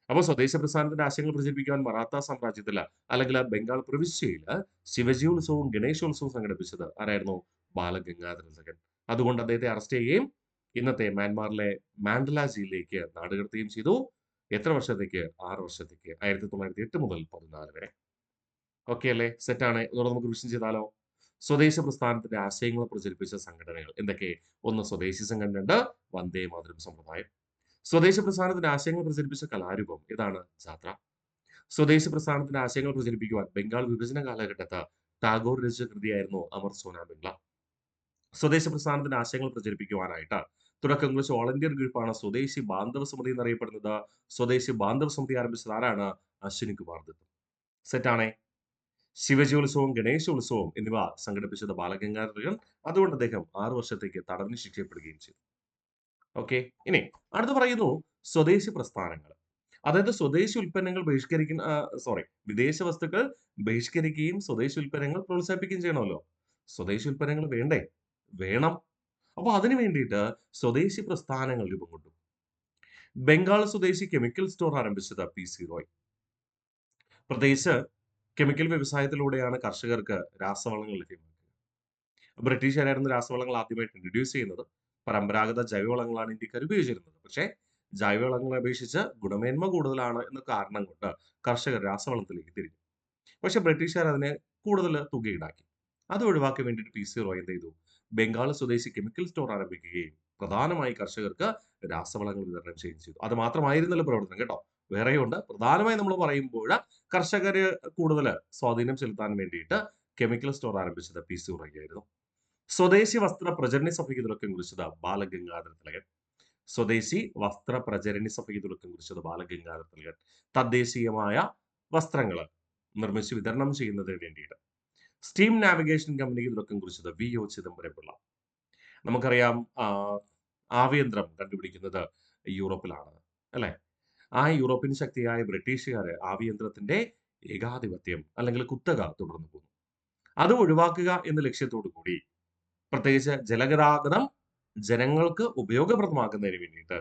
അപ്പോൾ സ്വദേശ പ്രസ്ഥാനത്തിന്റെ ആശയങ്ങൾ പ്രചരിപ്പിക്കാൻ മറാത്ത സാമ്രാജ്യത്തില് അല്ലെങ്കിൽ ആ ബംഗാൾ പ്രവിശ്യയില് ശിവജി ഉത്സവവും ഗണേശോത്സവവും സംഘടിപ്പിച്ചത് ആരായിരുന്നു? ബാലഗംഗാധര തിലകൻ. അതുകൊണ്ട് അദ്ദേഹത്തെ അറസ്റ്റ് ചെയ്യുകയും ഇന്നത്തെ മ്യാൻമാറിലെ മാൻഡല ജയിലിലേക്ക് നാടുകടത്തുകയും ചെയ്തു. എത്ര വർഷത്തേക്ക്? 6 വർഷത്തേക്ക്. 1908 മുതൽ 14 വരെ. ഓക്കെ അല്ലേ? സെറ്റാണ്. ഇതോടെ നമുക്ക് റിവിഷൻ ചെയ്താലോ? സ്വദേശ പ്രസ്ഥാനത്തിന്റെ ആശയങ്ങൾ പ്രചരിപ്പിച്ച സംഘടനകൾ എന്തൊക്കെ? ഒന്ന് സ്വദേശി സംഘം, 2 വന്ദേ മാതരം സമ്പ്രദായം. സ്വദേശ പ്രസ്ഥാനത്തിന്റെ ആശയങ്ങൾ പ്രചരിപ്പിച്ച കലാരൂപം ഏതാണ്? ജാത്ര. സ്വദേശി പ്രസ്ഥാനത്തിന്റെ ആശയങ്ങൾ പ്രചരിപ്പിക്കുവാൻ ബംഗാൾ വിഭജന കാലഘട്ടത്ത് ടാഗോർ രചിച്ച കൃതിയായിരുന്നു അമർ സോന ബംഗ്ല. സ്വദേശ പ്രസ്ഥാനത്തിന്റെ ആശയങ്ങൾ പ്രചരിപ്പിക്കുവാനായിട്ട് തുടക്കം കുറിച്ച ഓൾ ഇന്ത്യൻ ഗ്രൂപ്പാണ് സ്വദേശി ബാന്ധവ സമിതി എന്നറിയപ്പെടുന്നത്. സ്വദേശി ബാന്ധവ സമിതി ആരംഭിച്ചത് ആരാണ്? അശ്വിനി കുമാർ ദത്ത്. സെറ്റാണേ. ശിവജി ഉത്സവവും ഗണേശോത്സവവും എന്നിവ സംഘടിപ്പിച്ചത് ബാലഗംഗാധര തിലകൻ. അതുകൊണ്ട് അദ്ദേഹം 6 വർഷത്തേക്ക് തടവിന് ശിക്ഷപ്പെടുകയും ചെയ്തു. ഓക്കെ, ഇനി അടുത്ത് പറയുന്നു സ്വദേശി പ്രസ്ഥാനങ്ങൾ. അതായത് സ്വദേശി ഉൽപ്പന്നങ്ങൾ ബഹിഷ്കരിക്കുന്ന വിദേശ വസ്തുക്കൾ ബഹിഷ്കരിക്കുകയും സ്വദേശി ഉൽപ്പന്നങ്ങൾ പ്രോത്സാഹിപ്പിക്കുകയും ചെയ്യണമല്ലോ. സ്വദേശി ഉൽപ്പന്നങ്ങൾ വേണ്ടേ? വേണം. അപ്പൊ അതിനു വേണ്ടിയിട്ട് സ്വദേശി പ്രസ്ഥാനങ്ങൾ രൂപം കൊണ്ടു. ബംഗാൾ സ്വദേശി കെമിക്കൽ സ്റ്റോർ ആരംഭിച്ചത് PC റോയ്. പ്രത്യേകിച്ച് കെമിക്കൽ വ്യവസായത്തിലൂടെയാണ് കർഷകർക്ക് രാസവളങ്ങൾ ലഭ്യമാക്കുന്നത്. ബ്രിട്ടീഷുകാരായിരുന്നു രാസവളങ്ങൾ ആദ്യമായിട്ട് ഇൻട്രൊഡ്യൂസ് ചെയ്യുന്നത്. പരമ്പരാഗത ജൈവവളങ്ങളാണ് ഇന്ത്യക്കാർ ഉപയോഗിച്ചിരുന്നത്. പക്ഷേ ജൈവവളങ്ങളെ അപേക്ഷിച്ച് ഗുണമേന്മ കൂടുതലാണ് എന്ന കാരണം കൊണ്ട് കർഷകർ രാസവളത്തിലേക്ക് തിരിഞ്ഞു. പക്ഷെ ബ്രിട്ടീഷുകാർ അതിനെ കൂടുതൽ തുക ഈടാക്കി. അത് ഒഴിവാക്കാൻ വേണ്ടിയിട്ട് PC റോയ് എന്ത് ചെയ്തു? ബംഗാൾ സ്വദേശി കെമിക്കൽ സ്റ്റോർ ആരംഭിക്കുകയും പ്രധാനമായി കർഷകർക്ക് രാസവളങ്ങൾ വിതരണം ചെയ്യുകയും ചെയ്തു. അത് മാത്രമായിരുന്നില്ല പ്രവർത്തനം കേട്ടോ. വേറെയുണ്ട്. പ്രധാനമായി നമ്മൾ പറയുമ്പോൾ കർഷകര് കൂടുതൽ സ്വാധീനം ചെലുത്താൻ വേണ്ടിയിട്ട് കെമിക്കൽ സ്റ്റോർ ആരംഭിച്ചത് PC റോയ് ആയിരുന്നു. സ്വദേശി വസ്ത്ര പ്രചരണി സഭയ്ക്ക് തുടക്കം കുറിച്ചത് ബാലഗംഗാധര തിലകൻ. സ്വദേശി വസ്ത്ര പ്രചരണി സഭയ്ക്ക് തുടക്കം കുറിച്ചത് ബാലഗംഗാധര തിലകൻ. തദ്ദേശീയമായ വസ്ത്രങ്ങൾ നിർമ്മിച്ച് വിതരണം ചെയ്യുന്നതിന് വേണ്ടിയിട്ട് സ്റ്റീം നാവിഗേഷൻ കമ്പനിക്ക് തുടക്കം കുറിച്ചത് VO ചിദംബരപിള്ള. നമുക്കറിയാം ആവിയന്ത്രം കണ്ടുപിടിക്കുന്നത് യൂറോപ്പിലാണ് അല്ലെ. ആ യൂറോപ്യൻ ശക്തിയായ ബ്രിട്ടീഷുകാര് ആവിയന്ത്രത്തിന്റെ ഏകാധിപത്യം അല്ലെങ്കിൽ കുത്തക തുടർന്നു പോന്നു. അത് ഒഴിവാക്കുക എന്ന ലക്ഷ്യത്തോടു കൂടി പ്രത്യേകിച്ച് ജലഗതാഗതം ജനങ്ങൾക്ക് ഉപയോഗപ്രദമാക്കുന്നതിന് വേണ്ടിയിട്ട്,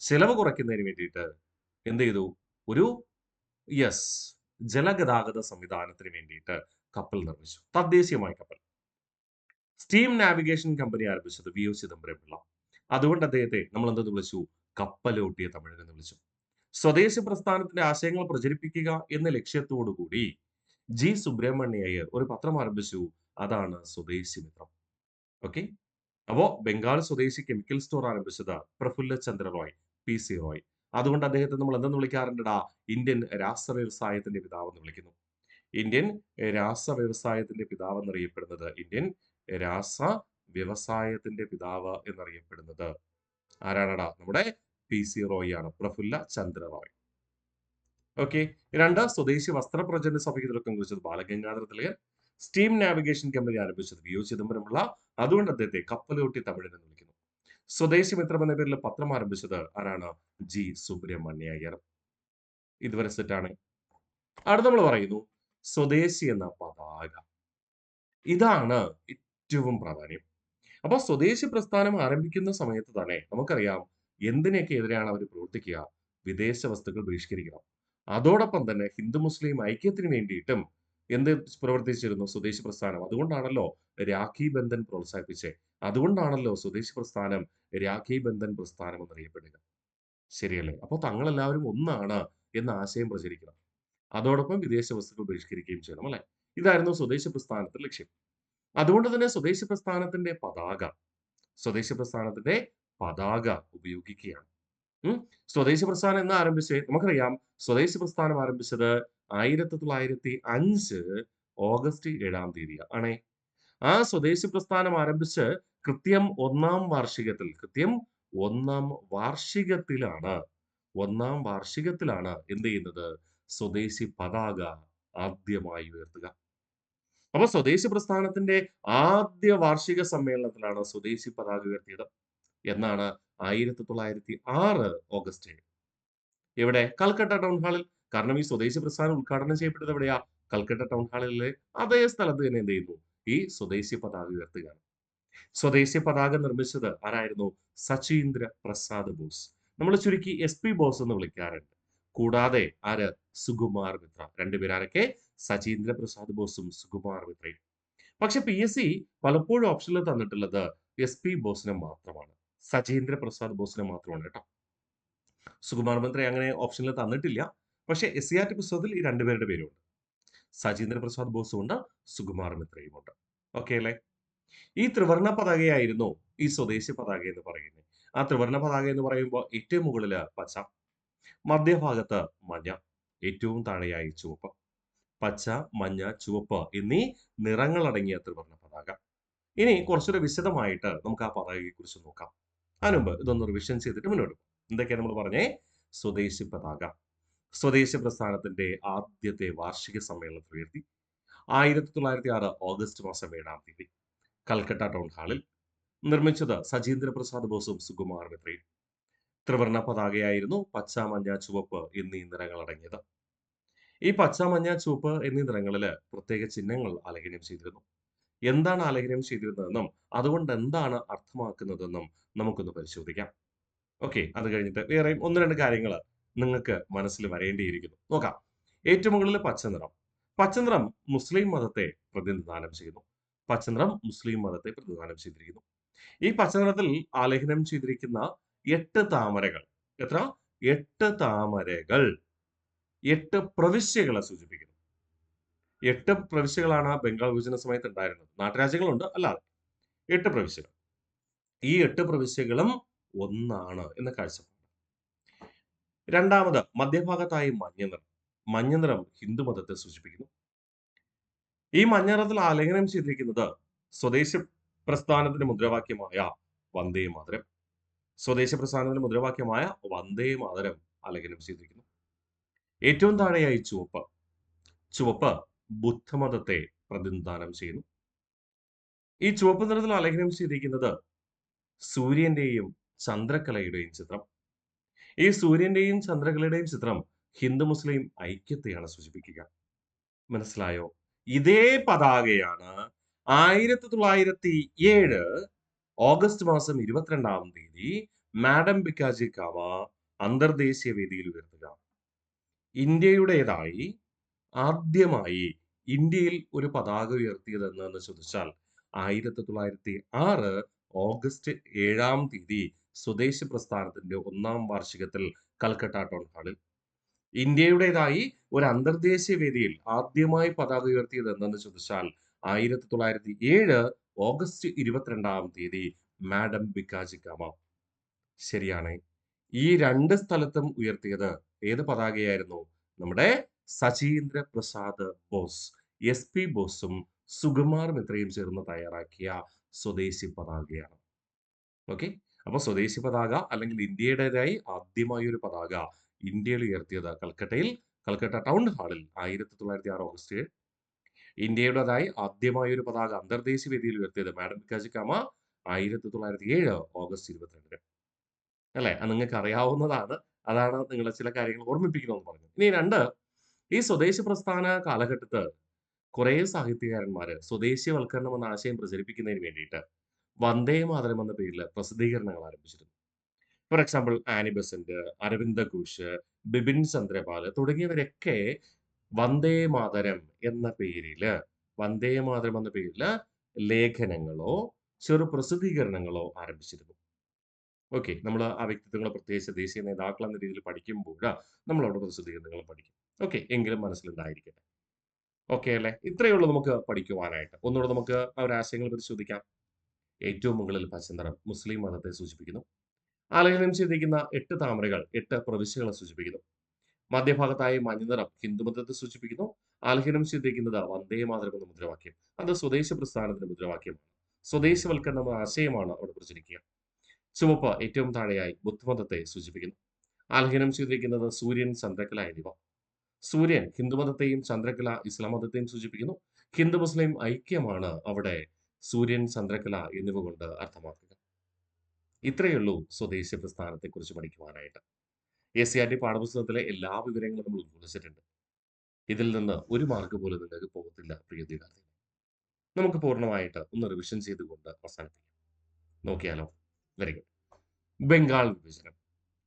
ചെലവ് കുറയ്ക്കുന്നതിന് വേണ്ടിയിട്ട് എന്ത് ചെയ്തു? ഒരു യെസ് ജലഗതാഗത സംവിധാനത്തിന് വേണ്ടിയിട്ട് കപ്പൽ നിർമ്മിച്ചു. തദ്ദേശീയമായ കപ്പൽ. സ്റ്റീം നാവിഗേഷൻ കമ്പനി ആരംഭിച്ചത് വി ഒ ചിദംബരം പിള്ള. അതുകൊണ്ട് അദ്ദേഹത്തെ നമ്മൾ എന്തെന്ന് വിളിച്ചു? കപ്പലോട്ടിയ തമിഴൻ എന്ന് വിളിച്ചു. സ്വദേശി പ്രസ്ഥാനത്തിന്റെ ആശയങ്ങൾ പ്രചരിപ്പിക്കുക എന്ന ലക്ഷ്യത്തോടു കൂടി ജി സുബ്രഹ്മണ്യ അയ്യർ ഒരു പത്രം ആരംഭിച്ചു. അതാണ് സ്വദേശി മിത്രം. ഓക്കെ. അപ്പോ ബംഗാൾ സ്വദേശി കെമിക്കൽ സ്റ്റോർ ആരംഭിച്ചത് പ്രഫുല്ല ചന്ദ്ര റോയ്, പി സി റോയ്. അതുകൊണ്ട് അദ്ദേഹത്തെ നമ്മൾ എന്തെന്ന് വിളിക്കാറുണ്ടടാ? ഇന്ത്യൻ രാസ വ്യവസായത്തിന്റെ പിതാവ് എന്ന് വിളിക്കുന്നു. ഇന്ത്യൻ രാസ വ്യവസായത്തിന്റെ പിതാവ് എന്നറിയപ്പെടുന്നത്, ഇന്ത്യൻ രാസ വ്യവസായത്തിന്റെ പിതാവ് എന്നറിയപ്പെടുന്നത് ആരാണടാ? നമ്മുടെ പി സി റോയ് ആണ്, പ്രഫുല്ല ചന്ദ്ര റോയ്. ഓക്കെ. രണ്ട്, സ്വദേശി വസ്ത്ര പ്രചരണ സഭയ്ക്ക് തുടക്കം കുറിച്ചത് Balagangadhara Thilakan. Steam navigation company ആരംഭിച്ചത് വി ഒ ചിദംബരം പിള്ള. അതുകൊണ്ട് അദ്ദേഹത്തെ കപ്പലോട്ടി തമിഴൻ എന്ന് വിളിക്കുന്നു. സ്വദേശി മിത്രം എന്ന പേരിൽ പത്രം ആരംഭിച്ചത് ആരാണ്? ജി സുബ്രഹ്മണ്യ അയ്യർ. ഇതുവരെ സെറ്റാണ്. അടുത്ത നമ്മൾ പറയുന്നു സ്വദേശി എന്ന പതാക. ഇതാണ് ഏറ്റവും പ്രാധാന്യം. അപ്പൊ സ്വദേശി പ്രസ്ഥാനം ആരംഭിക്കുന്ന സമയത്ത് തന്നെ നമുക്കറിയാം എന്തിനൊക്കെ എതിരെയാണ് അവർ പ്രവർത്തിക്കുക? വിദേശ വസ്തുക്കൾ ബഹിഷ്കരിക്കണം. അതോടൊപ്പം തന്നെ ഹിന്ദു മുസ്ലിം ഐക്യത്തിന് വേണ്ടിയിട്ടും എന്ത് പ്രവർത്തിച്ചിരുന്നു സ്വദേശി പ്രസ്ഥാനം? അതുകൊണ്ടാണല്ലോ രാഖി ബന്ധൻ പ്രോത്സാഹിപ്പിച്ചേ. അതുകൊണ്ടാണല്ലോ സ്വദേശി പ്രസ്ഥാനം രാഖി ബന്ധൻ പ്രസ്ഥാനം എന്നറിയപ്പെടുക. ശരിയല്ലേ? അപ്പൊ തങ്ങളെല്ലാവരും ഒന്നാണ് എന്ന ആശയം പ്രചരിക്കണം. അതോടൊപ്പം വിദേശ വസ്തുക്കൾ ബഹിഷ്കരിക്കുകയും ചെയ്യണം അല്ലെ? ഇതായിരുന്നു സ്വദേശി പ്രസ്ഥാനത്തിന്റെ ലക്ഷ്യം. അതുകൊണ്ട് തന്നെ സ്വദേശി പ്രസ്ഥാനത്തിന്റെ പതാക ഉപയോഗിക്കുകയാണ്. സ്വദേശി പ്രസ്ഥാനം എന്ന് ആരംഭിച്ച് നമുക്കറിയാം സ്വദേശി പ്രസ്ഥാനം ആരംഭിച്ചത് 1905 ഓഗസ്റ്റ് 7-ാം തീയതി ആണേ. ആ സ്വദേശി പ്രസ്ഥാനം ആരംഭിച്ച് കൃത്യം ഒന്നാം വാർഷികത്തിലാണ് എന്ത് ചെയ്യുന്നത്? സ്വദേശി പതാക ആദ്യമായി ഉയർത്തുക. അപ്പൊ സ്വദേശി പ്രസ്ഥാനത്തിന്റെ ആദ്യ വാർഷിക സമ്മേളനത്തിലാണ് സ്വദേശി പതാക ഉയർത്തിയത്. എന്നാണ്? 1906 ഓഗസ്റ്റ് 7. എവിടെ? കൽക്കട്ട ടൗൺ ഹാളിൽ. കാരണം ഈ സ്വദേശി പ്രസ്ഥാനം ഉദ്ഘാടനം ചെയ്യപ്പെട്ടത് എവിടെയാ? കൽക്കട്ട ടൗൺ ഹാളിലെ അതേ സ്ഥലത്ത് തന്നെ എന്ത് ചെയ്യുന്നു? ഈ സ്വദേശി പതാക ഉയർത്തുകയാണ്. സ്വദേശി പതാക നിർമ്മിച്ചത് ആരായിരുന്നു? സചീന്ദ്ര പ്രസാദ് ബോസ്. നമ്മൾ ചുരുക്കി എസ് പി ബോസ് എന്ന് വിളിക്കാറുണ്ട്. കൂടാതെ ആര്? സുകുമാർ മിത്ര. രണ്ടുപേരാരൊക്കെ? സചീന്ദ്ര പ്രസാദ് ബോസും സുകുമാർ മിത്രയും. പക്ഷെ PSC പലപ്പോഴും ഓപ്ഷനിൽ തന്നിട്ടുള്ളത് എസ് പി ബോസിനെ മാത്രമാണ്, സചീന്ദ്ര പ്രസാദ് ബോസിനെ മാത്രമാണ് കേട്ടോ. സുകുമാർ മിത്ര അങ്ങനെ ഓപ്ഷനിൽ തന്നിട്ടില്ല. പക്ഷെ SCERT പുസ്തകത്തിൽ ഈ രണ്ടുപേരുടെ പേരുണ്ട്. സചീന്ദ്ര പ്രസാദ് ബോസും ഉണ്ട്, സുകുമാർ മിത്രയും ഉണ്ട്. ഓക്കെ അല്ലേ? ഈ ത്രിവർണ പതാകയായിരുന്നു ഈ സ്വദേശി പതാക എന്ന് പറയുന്നത്. ആ ത്രിവർണ പതാക എന്ന് പറയുമ്പോൾ ഏറ്റവും മുകളില് പച്ച, മധ്യഭാഗത്ത് മഞ്ഞ, ഏറ്റവും താഴെയായി ചുവപ്പ്. പച്ച, മഞ്ഞ, ചുവപ്പ് എന്നീ നിറങ്ങളടങ്ങിയ ത്രിവർണ പതാക. ഇനി കുറച്ചുകൂടെ വിശദമായിട്ട് നമുക്ക് ആ പതാകയെ കുറിച്ച് നോക്കാം. അതിനുമുമ്പ് ഇതൊന്ന് റിവിഷൻ ചെയ്തിട്ട് മുന്നോട്ട് പോകും. എന്തൊക്കെയാണ് നമ്മൾ പറഞ്ഞേ? സ്വദേശി പതാക സ്വദേശി പ്രസ്ഥാനത്തിന്റെ ആദ്യത്തെ വാർഷിക സമ്മേളനത്തിൽ ഉയർത്തി 1906 ഓഗസ്റ്റ് മാസം 7-ാം തീയതി കൽക്കട്ട ടൗൺ ഹാളിൽ. നിർമ്മിച്ചത് സചീന്ദ്ര പ്രസാദ് ബോസും സുകുമാർ മിത്രയും. ത്രിവർണ പതാകയായിരുന്നു പച്ച, മഞ്ഞ, ചുവപ്പ് എന്നീ നിറങ്ങൾ അടങ്ങിയത്. ഈ പച്ച, മഞ്ഞ, ചുവപ്പ് എന്നീ നിറങ്ങളില് പ്രത്യേക ചിഹ്നങ്ങൾ ആലേഖനം ചെയ്തിരുന്നു. എന്താണ് ആലേഖനം ചെയ്തിരുന്നതെന്നും അതുകൊണ്ട് എന്താണ് അർത്ഥമാക്കുന്നതെന്നും നമുക്കൊന്ന് പരിശോധിക്കാം. ഓക്കെ. അത് കഴിഞ്ഞിട്ട് വേറെ ഒന്ന് രണ്ട് കാര്യങ്ങൾ നിങ്ങൾക്ക് മനസ്സിൽ വരേണ്ടിയിരിക്കുന്നു. നോക്കാം. ഏറ്റവും മുകളിൽ പച്ചനിറം. പച്ചനിറം മുസ്ലിം മതത്തെ പ്രതിനിധാനം ചെയ്യുന്നു. ചെയ്തിരിക്കുന്നു. ഈ പച്ചനിറത്തിൽ ആലേഖനം ചെയ്തിരിക്കുന്ന 8 താമരകൾ. എത്ര? 8 താമരകൾ 8 പ്രവിശ്യകളെ സൂചിപ്പിക്കുന്നു. 8 പ്രവിശ്യകളാണ് ബംഗാൾ വിഭജന സമയത്ത് ഉണ്ടായിരുന്നത്. നാട്ടുരാജ്യങ്ങളുണ്ട് അല്ലാതെ 8 പ്രവിശ്യകൾ. ഈ 8 പ്രവിശ്യകളും ഒന്നാണ് എന്ന കാഴ്ചപ്പാട്. രണ്ടാമത് മധ്യഭാഗത്തായി മഞ്ഞനിറം. മഞ്ഞനിറം ഹിന്ദുമതത്തെ സൂചിപ്പിക്കുന്നു. ഈ മഞ്ഞനിറത്തിൽ ആലേഖനം ചെയ്തിരിക്കുന്നത് സ്വദേശി പ്രസ്ഥാനത്തിന്റെ മുദ്രാവാക്യമായ വന്ദേ മാതരം. ആലേഖനം ചെയ്തിരിക്കുന്നു. ഏറ്റവും താഴെയായി ചുവപ്പ്. ചുവപ്പ് ബുദ്ധമതത്തെ പ്രതിനിധാനം ചെയ്യുന്നു. ഈ ചുവപ്പ് നിറത്തിൽ ആലേഖനം ചെയ്തിരിക്കുന്നത് സൂര്യന്റെയും ചന്ദ്രക്കലയുടെയും ചിത്രം. ഈ സൂര്യന്റെയും ചന്ദ്രകലയുടെയും ചിത്രം ഹിന്ദു മുസ്ലിം ഐക്യത്തെയാണ് സൂചിപ്പിക്കുക. മനസ്സിലായോ? ഇതേ പതാകയാണ് 1907 ഓഗസ്റ്റ് മാസം 22-ാം തീയതി മാഡം ബിക്കാജി കാമ അന്തർദേശീയ വേദിയിൽ ഉയർത്തുക. ഇന്ത്യയുടേതായി ആദ്യമായി ഇന്ത്യയിൽ ഒരു പതാക ഉയർത്തിയത് എന്ന് ചോദിച്ചാൽ 1906 ഓഗസ്റ്റ് 7-ാം തീയതി സ്വദേശി പ്രസ്ഥാനത്തിന്റെ 1-ാം വാർഷികത്തിൽ കൽക്കട്ട ടൗൺ ഹാളിൽ. ഇന്ത്യയുടേതായി ഒരു അന്തർദേശീയ വേദിയിൽ ആദ്യമായി പതാക ഉയർത്തിയത് എന്ന് ചോദിച്ചാൽ 1907 ഓഗസ്റ്റ് 22-ാം തീയതി മാഡം ബിക്കാജി കാമ. ശരിയാണ്. ഈ രണ്ട് സ്ഥലത്തും ഉയർത്തിയത് ഏത് പതാകയായിരുന്നു? നമ്മുടെ സചീന്ദ്ര പ്രസാദ് ബോസ്, SP ബോസും സുകുമാർ മിത്രയും ചേർന്ന് തയ്യാറാക്കിയ സ്വദേശി പതാകയാണ്. ഓക്കെ, അപ്പൊ സ്വദേശി പതാക അല്ലെങ്കിൽ ഇന്ത്യയുടേതായി ആദ്യമായി ഒരു പതാക ഇന്ത്യയിൽ ഉയർത്തിയത് കൽക്കട്ട ടൗൺ ഹാളിൽ 1906 ഓഗസ്റ്റ് 7. ഇന്ത്യയുടേതായി ആദ്യമായി ഒരു പതാക അന്തർദേശീയ വേദിയിൽ ഉയർത്തിയത് മാഡം ബിക്കാജി കാമ 1907 ഓഗസ്റ്റ് 22. അല്ലെ? അത് നിങ്ങൾക്ക് അറിയാവുന്നതാണ്. അതാണ് നിങ്ങളെ ചില കാര്യങ്ങൾ ഓർമ്മിപ്പിക്കണമെന്ന് പറഞ്ഞു. ഇനി 2, ഈ സ്വദേശി പ്രസ്ഥാന കാലഘട്ടത്ത് കുറെ സാഹിത്യകാരന്മാര് സ്വദേശിവൽക്കരണം എന്ന ആശയം പ്രചരിപ്പിക്കുന്നതിന് വേണ്ടിയിട്ട് വന്ദേ മാതരം എന്ന പേരിൽ പ്രസിദ്ധീകരണങ്ങൾ ആരംഭിച്ചിരുന്നു. For example Annie Besant, Aravinda Ghosh, Bipin Chandrapal തുടങ്ങിയവരൊക്കെ വന്ദേ മാതരം എന്ന പേരില് ലേഖനങ്ങളോ ചെറു പ്രസിദ്ധീകരണങ്ങളോ ആരംഭിച്ചിരുന്നു. ഓക്കെ, നമ്മൾ ആ വ്യക്തിത്വങ്ങളെ പ്രത്യേകിച്ച് ദേശീയ നേതാക്കൾ എന്ന രീതിയിൽ പഠിക്കുമ്പോൾ നമ്മൾ അവിടെ പ്രസിദ്ധീകരണങ്ങൾ പഠിക്കും. ഓക്കെ, എങ്കിലും മനസ്സിലുണ്ടായിരിക്കട്ടെ. ഓക്കെ അല്ലേ? ഇത്രയേ ഉള്ളൂ നമുക്ക് പഠിക്കുവാനായിട്ട്. ഒന്നുകൂടെ നമുക്ക് ആ ഒരു ആശയങ്ങൾ പരിശോധിക്കാം. ഏറ്റവും മുകളിൽ പച്ചനിറം മുസ്ലിം മതത്തെ സൂചിപ്പിക്കുന്നു. ആലേഖനം ചെയ്തിരിക്കുന്ന 8 താമരകൾ 8 പ്രവിശ്യകളെ സൂചിപ്പിക്കുന്നു. മധ്യഭാഗത്തായി മഞ്ഞനിറം ഹിന്ദുമതത്തെ സൂചിപ്പിക്കുന്നു. ആലേഖനം ചെയ്തിരിക്കുന്നത് വന്ദേ മാതരം എന്ന മുദ്രാവാക്യം, അത് സ്വദേശി പ്രസ്ഥാനത്തിന്റെ മുദ്രാവാക്യമാണ്. സ്വദേശവൽക്കരണ എന്ന ആശയമാണ് അവിടെ പ്രചരിക്കുക. ചുവപ്പ് ഏറ്റവും താഴെയായി ബുദ്ധമതത്തെ സൂചിപ്പിക്കുന്നു. ആലേഖനം ചെയ്തിരിക്കുന്നത് സൂര്യൻ, ചന്ദ്രക്കല എന്നിവ. സൂര്യൻ ഹിന്ദുമതത്തെയും ചന്ദ്രക്കല ഇസ്ലാം മതത്തെയും സൂചിപ്പിക്കുന്നു. ഹിന്ദു മുസ്ലിം ഐക്യമാണ് അവിടെ സൂര്യൻ, ചന്ദ്രക്കല എന്നിവ കൊണ്ട് അർത്ഥമാക്കുക. ഇത്രയേ ഉള്ളൂ സ്വദേശി പ്രസ്ഥാനത്തെക്കുറിച്ച് പഠിക്കുവാനായിട്ട്. SCERT പാഠപുസ്തകത്തിലെ എല്ലാ വിവരങ്ങളും നമ്മൾ ഉൾക്കൊള്ളിച്ചിട്ടുണ്ട്. ഇതിൽ നിന്ന് ഒരു മാർക്ക് പോലും നിങ്ങൾക്ക് പോകത്തില്ല പ്രിയ വിദ്യാർത്ഥികളെ. നമുക്ക് പൂർണ്ണമായിട്ട് ഒന്ന് റിവിഷൻ ചെയ്തുകൊണ്ട് അവസാനിപ്പിക്കാം. നോക്കിയാലോ? Very good. ബംഗാൾ വിഭജനം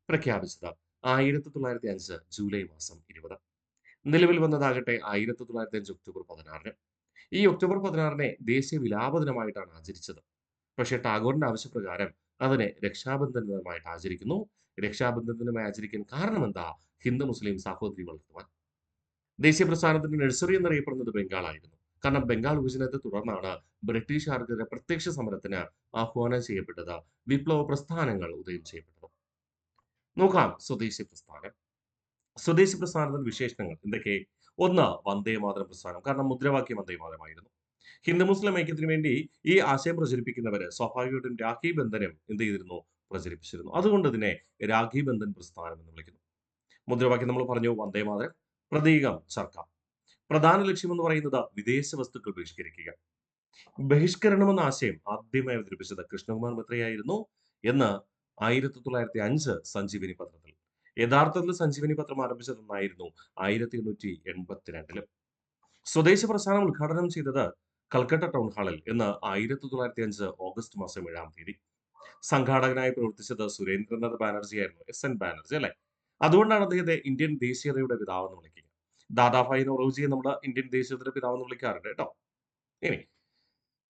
പ്രഖ്യാപിച്ചത് 1905 ജൂലൈ മാസം 20. നിലവിൽ വന്നതാകട്ടെ 1905 ഒക്ടോബർ 16. ഈ ഒക്ടോബർ 16 ദേശീയ വിലാപ ദിനമായിട്ടാണ് ആചരിച്ചത്. പക്ഷേ ടാഗോറിന്റെ ആവശ്യപ്രകാരം അതിനെ രക്ഷാബന്ധൻ ദിനമായിട്ട് ആചരിക്കുന്നു. രക്ഷാബന്ധൻ ദിനമായി ആചരിക്കാൻ കാരണം എന്താ? ഹിന്ദു മുസ്ലിം സാഹോദര്യം വളർത്തുവാൻ. ദേശീയ പ്രസ്ഥാനത്തിന്റെ നഴ്സറി എന്നറിയപ്പെടുന്നത് ബംഗാളായിരുന്നു. കാരണം ബംഗാൾ വിഭജനത്തെ തുടർന്നാണ് ബ്രിട്ടീഷുകാർക്കെതിരെ പ്രത്യക്ഷ സമരത്തിന് ആഹ്വാനം ചെയ്യപ്പെട്ടത്, വിപ്ലവ പ്രസ്ഥാനങ്ങൾ ഉദയം ചെയ്യപ്പെട്ടത്. നോക്കാം സ്വദേശി പ്രസ്ഥാനം. സ്വദേശി പ്രസ്ഥാനത്തിന്റെ വിശേഷണങ്ങൾ എന്തൊക്കെ? 1, വന്ദേ മാതരം പ്രസ്ഥാനം. കാരണം മുദ്രാവാക്യം വന്ദേ മാതരമായിരുന്നു. ഹിന്ദു മുസ്ലിം ഐക്യത്തിന് വേണ്ടി ഈ ആശയം പ്രചരിപ്പിക്കുന്നവര് സ്വാഭാവികമായിട്ടും രാഖി ബന്ധനം എന്ത് ചെയ്തിരുന്നു? പ്രചരിപ്പിച്ചിരുന്നു. അതുകൊണ്ട് ഇതിനെ രാഖി ബന്ധൻ പ്രസ്ഥാനം എന്ന് വിളിക്കുന്നു. മുദ്രാവാക്യം നമ്മൾ പറഞ്ഞു വന്ദേ മാതരം. പ്രതീകം ചർക്ക. പ്രധാന ലക്ഷ്യം എന്ന് പറയുന്നത് വിദേശ വസ്തുക്കൾ ബഹിഷ്കരിക്കുക. ബഹിഷ്കരണം എന്ന ആശയം ആദ്യമായി അവതരിപ്പിച്ചത് കൃഷ്ണകുമാർ മിത്രയായിരുന്നു എന്ന് 1905 സഞ്ജീവനി പത്രത്തിൽ. യഥാർത്ഥത്തിൽ സഞ്ജീവനി പത്രം ആരംഭിച്ചത് എന്നായിരുന്നു 1882. സ്വദേശി പ്രസ്ഥാനം ഉദ്ഘാടനം ചെയ്തത് കൽക്കട്ട ടൗൺ ഹാളിൽ എന്ന് 1905 ഓഗസ്റ്റ് മാസം 7-ാം തീയതി. സംഘാടകനായി പ്രവർത്തിച്ചത് സുരേന്ദ്രനാഥ് ബാനർജി ആയിരുന്നു. SN ബാനർജി അല്ലെ? അതുകൊണ്ടാണ് അദ്ദേഹത്തെ ഇന്ത്യൻ ദേശീയതയുടെ പിതാവ് എന്ന് വിളിക്കുക. ദാദാഭായ് നൗറോജിയെ നമ്മൾ ഇന്ത്യൻ ദേശീയതയുടെ പിതാവ് എന്ന് വിളിക്കാറുണ്ട് കേട്ടോ. ഇനി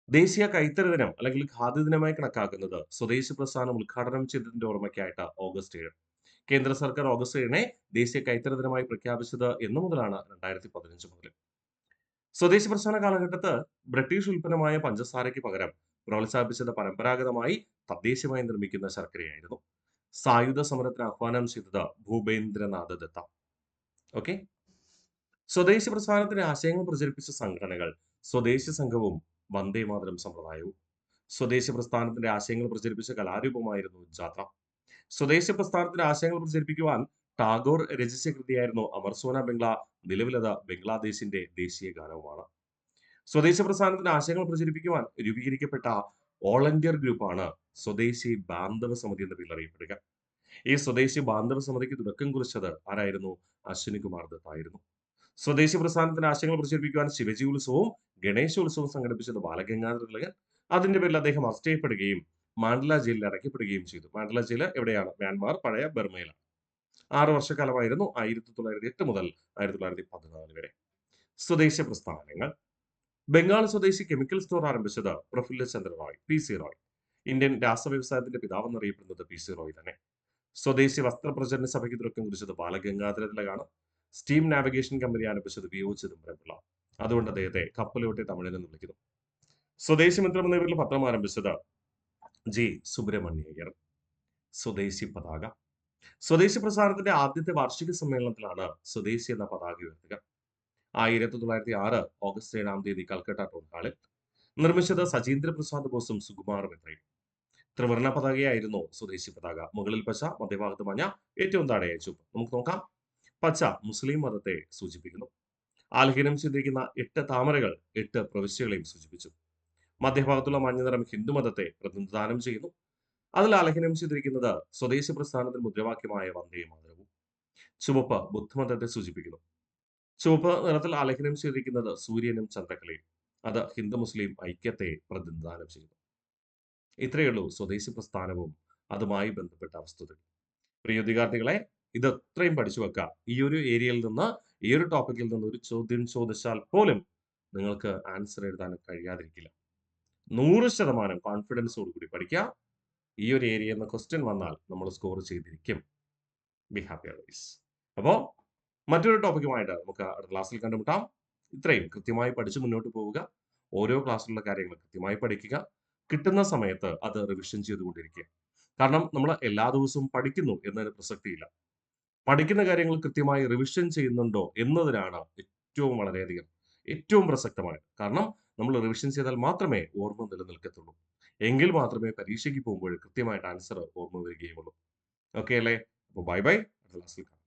ദേശീയ കൈത്തറി ദിനം അല്ലെങ്കിൽ ഖാദി ദിനമായി കണക്കാക്കുന്നത് സ്വദേശി പ്രസ്ഥാനം ഉദ്ഘാടനം ചെയ്തതിന്റെ ഓർമ്മയ്ക്കായിട്ട് ഓഗസ്റ്റ് 7. കേന്ദ്ര സർക്കാർ ഓഗസ്റ്റ് 7 ദേശീയ കൈത്തറി ദിനമായി പ്രഖ്യാപിച്ചത് എന്ന് മുതലാണ് 2015 മുതൽ. സ്വദേശി പ്രസ്ഥാന കാലഘട്ടത്ത് ബ്രിട്ടീഷ് ഉൽപ്പന്നമായ പഞ്ചസാരയ്ക്ക് പകരം പ്രോത്സാഹിപ്പിച്ചത് പരമ്പരാഗതമായി തദ്ദേശീയമായി നിർമ്മിക്കുന്ന ശർക്കരയായിരുന്നു. സായുധ സമരത്തിന് ആഹ്വാനം ചെയ്തത് ഭൂപേന്ദ്രനാഥ് ദത്ത. ഓക്കെ, സ്വദേശി പ്രസ്ഥാനത്തിന്റെ ആശയങ്ങൾ പ്രചരിപ്പിച്ച സംഘടനകൾ സ്വദേശി സംഘവും വന്ദേ മാതരം സമ്പ്രദായവും. സ്വദേശി പ്രസ്ഥാനത്തിന്റെ ആശയങ്ങൾ പ്രചരിപ്പിച്ച കലാരൂപമായിരുന്നു ജാഥ. സ്വദേശി പ്രസ്ഥാനത്തിന്റെ ആശയങ്ങൾ പ്രചരിപ്പിക്കുവാൻ ടാഗോർ രചിച്ച കൃതിയായിരുന്നു അമർ സോന ബംഗ്ല. നിലവിലത് ബംഗ്ലാദേശിന്റെ ദേശീയ ഗാനവുമാണ്. സ്വദേശി പ്രസ്ഥാനത്തിന്റെ ആശയങ്ങൾ പ്രചരിപ്പിക്കുവാൻ രൂപീകരിക്കപ്പെട്ട ഓൾ ഇന്ത്യ ഗ്രൂപ്പാണ് സ്വദേശി ബാന്ധവ സമിതി എന്ന പേരിൽ അറിയപ്പെടുക. ഈ സ്വദേശി ബാന്ധവ സമിതിക്ക് തുടക്കം കുറിച്ചത് ആരായിരുന്നു? അശ്വിനി കുമാർ ദത്ത് ആയിരുന്നു. സ്വദേശി പ്രസ്ഥാനത്തിന്റെ ആശയങ്ങൾ പ്രചരിപ്പിക്കുവാൻ ശിവജി ഉത്സവവും ഗണേശോത്സവവും സംഘടിപ്പിച്ചത് ബാലഗംഗാധര തിലകൻ. അതിന്റെ പേരിൽ അദ്ദേഹം അറസ്റ്റ് ചെയ്യപ്പെടുകയും മാണ്ഡല ജയിലിൽ അടയ്ക്കപ്പെടുകയും ചെയ്തു. മാണ്ഡല ജയിൽ എവിടെയാണ്? മ്യാൻമാർ പഴയ ബർമയിലാണ്. 6 വർഷക്കാലമായിരുന്നു 1908 മുതൽ 1914 വരെ. സ്വദേശി പ്രസ്ഥാനങ്ങൾ. ബംഗാൾ സ്വദേശി കെമിക്കൽ സ്റ്റോർ ആരംഭിച്ചത് പ്രഫുല്ല ചന്ദ്ര റോയ്, പി.സി. റോയ്. ഇന്ത്യൻ രാസവ്യവസായത്തിന്റെ പിതാവെന്നറിയപ്പെടുന്നത് പി.സി. റോയ് തന്നെ. സ്വദേശി വസ്ത്രപ്രചരണ സഭയ്ക്ക് തുടക്കം കുറിച്ചത് ബാലഗംഗാധര തിലകാണ്. സ്റ്റീം നാവിഗേഷൻ കമ്പനി ആരംഭിച്ചത് വി.ഒ. ചിദംബരംപിള്ള. അതുകൊണ്ട് അദ്ദേഹത്തെ കപ്പലോട്ടി തമിഴൻ എന്ന് വിളിക്കുന്നു. സ്വദേശി മിത്രം എന്ന പേരിൽ പത്രം ആരംഭിച്ചത് ജി സുബ്രഹ്മണ്യയ്യർ. സ്വദേശി പതാക. സ്വദേശി പ്രസ്ഥാനത്തിന്റെ ആദ്യത്തെ വാർഷിക സമ്മേളനത്തിലാണ് സ്വദേശി എന്ന പതാക ഉയർത്തുക. 1906 ഓഗസ്റ്റ് 7-ാം തീയതി കൽക്കട്ട ടൗൺ ഹാളിൽ. നിർമ്മിച്ചത് സജീന്ദ്ര പ്രസാദ് ബോസും സുകുമാർ മിത്രയും. ത്രിവർണ്ണ പതാകയായിരുന്നു സ്വദേശി പതാക. മുകളിൽ പച്ച, മധ്യഭാഗത്ത് മഞ്ഞ, ഏറ്റവും താഴെ ചുവപ്പ്. നമുക്ക് നോക്കാം. പച്ച മുസ്ലിം മതത്തെ സൂചിപ്പിക്കുന്നു. ആലേഖനം ചെയ്തിരിക്കുന്ന 8 താമരകൾ 8 പ്രവിശ്യകളെയും സൂചിപ്പിച്ചു. മധ്യഭാഗത്തുള്ള മഞ്ഞ നിറം ഹിന്ദുമതത്തെ പ്രതിനിധാനം ചെയ്യുന്നു. അതിൽ ആലേഖനം ചെയ്തിരിക്കുന്നത് സ്വദേശി പ്രസ്ഥാനത്തിന്റെ മുദ്രാവാക്യമായ വന്ദേ മാതരവും. ചുവപ്പ് ബുദ്ധമതത്തെ സൂചിപ്പിക്കുന്നു. ചുവപ്പ് നിറത്തിൽ ആലേഖനം ചെയ്തിരിക്കുന്നത് സൂര്യനും ചന്ദ്രക്കലയും. അത് ഹിന്ദു മുസ്ലിം ഐക്യത്തെ പ്രതിനിധാനം ചെയ്യുന്നു. ഇത്രയേ ഉള്ളൂ സ്വദേശി പ്രസ്ഥാനവും അതുമായി ബന്ധപ്പെട്ട വസ്തുതകൾ. പ്രിയ വിദ്യാർത്ഥികളെ, ഇത് ഇത്രയും പഠിച്ചു വെക്കുക. ഈ ഒരു ഏരിയയിൽ നിന്ന്, ഈ ഒരു ടോപ്പിക്കിൽ നിന്ന് ഒരു ചോദ്യം ചോദിച്ചാൽ പോലും നിങ്ങൾക്ക് ആൻസർ എഴുതാൻ കഴിയാതിരിക്കില്ല. 100% കോൺഫിഡൻസോടുകൂടി പഠിക്കുക. ഈ ഒരു ഏരിയയിൽ നിന്ന് ക്വസ്റ്റ്യൻ വന്നാൽ നമ്മൾ സ്കോർ ചെയ്തിരിക്കും. Be happy always. അപ്പോൾ മറ്റൊരു ടോപ്പിക്കുമായിട്ട് നമുക്ക് അടുത്ത ക്ലാസ്സിൽ കണ്ടുമുട്ടാം. ഇത്രയും കൃത്യമായി പഠിച്ച് മുന്നോട്ട് പോവുക. ഓരോ ക്ലാസ്സിലുള്ള കാര്യങ്ങൾ കൃത്യമായി പഠിക്കുക. കിട്ടുന്ന സമയത്ത് അത് റിവിഷൻ ചെയ്തുകൊണ്ടിരിക്കുക. കാരണം നമ്മൾ എല്ലാ ദിവസവും പഠിക്കുന്നു എന്നതിന് പ്രസക്തിയില്ല. പഠിക്കുന്ന കാര്യങ്ങൾ കൃത്യമായി റിവിഷൻ ചെയ്യുന്നുണ്ടോ എന്നതിനാണ് ഏറ്റവും പ്രസക്തമായത്. കാരണം നമ്മൾ റിവിഷൻ ചെയ്താൽ മാത്രമേ ഓർമ്മ നിലനിൽക്കത്തുള്ളൂ. എങ്കിൽ മാത്രമേ പരീക്ഷയ്ക്ക് പോകുമ്പോൾ കൃത്യമായിട്ട് ആൻസർ ഓർമ്മ വരികയുള്ളൂ. ഓക്കെ അല്ലേ? അപ്പോൾ ബൈ ബൈ. അടുത്ത ക്ലാസ്സിൽ കാണാം.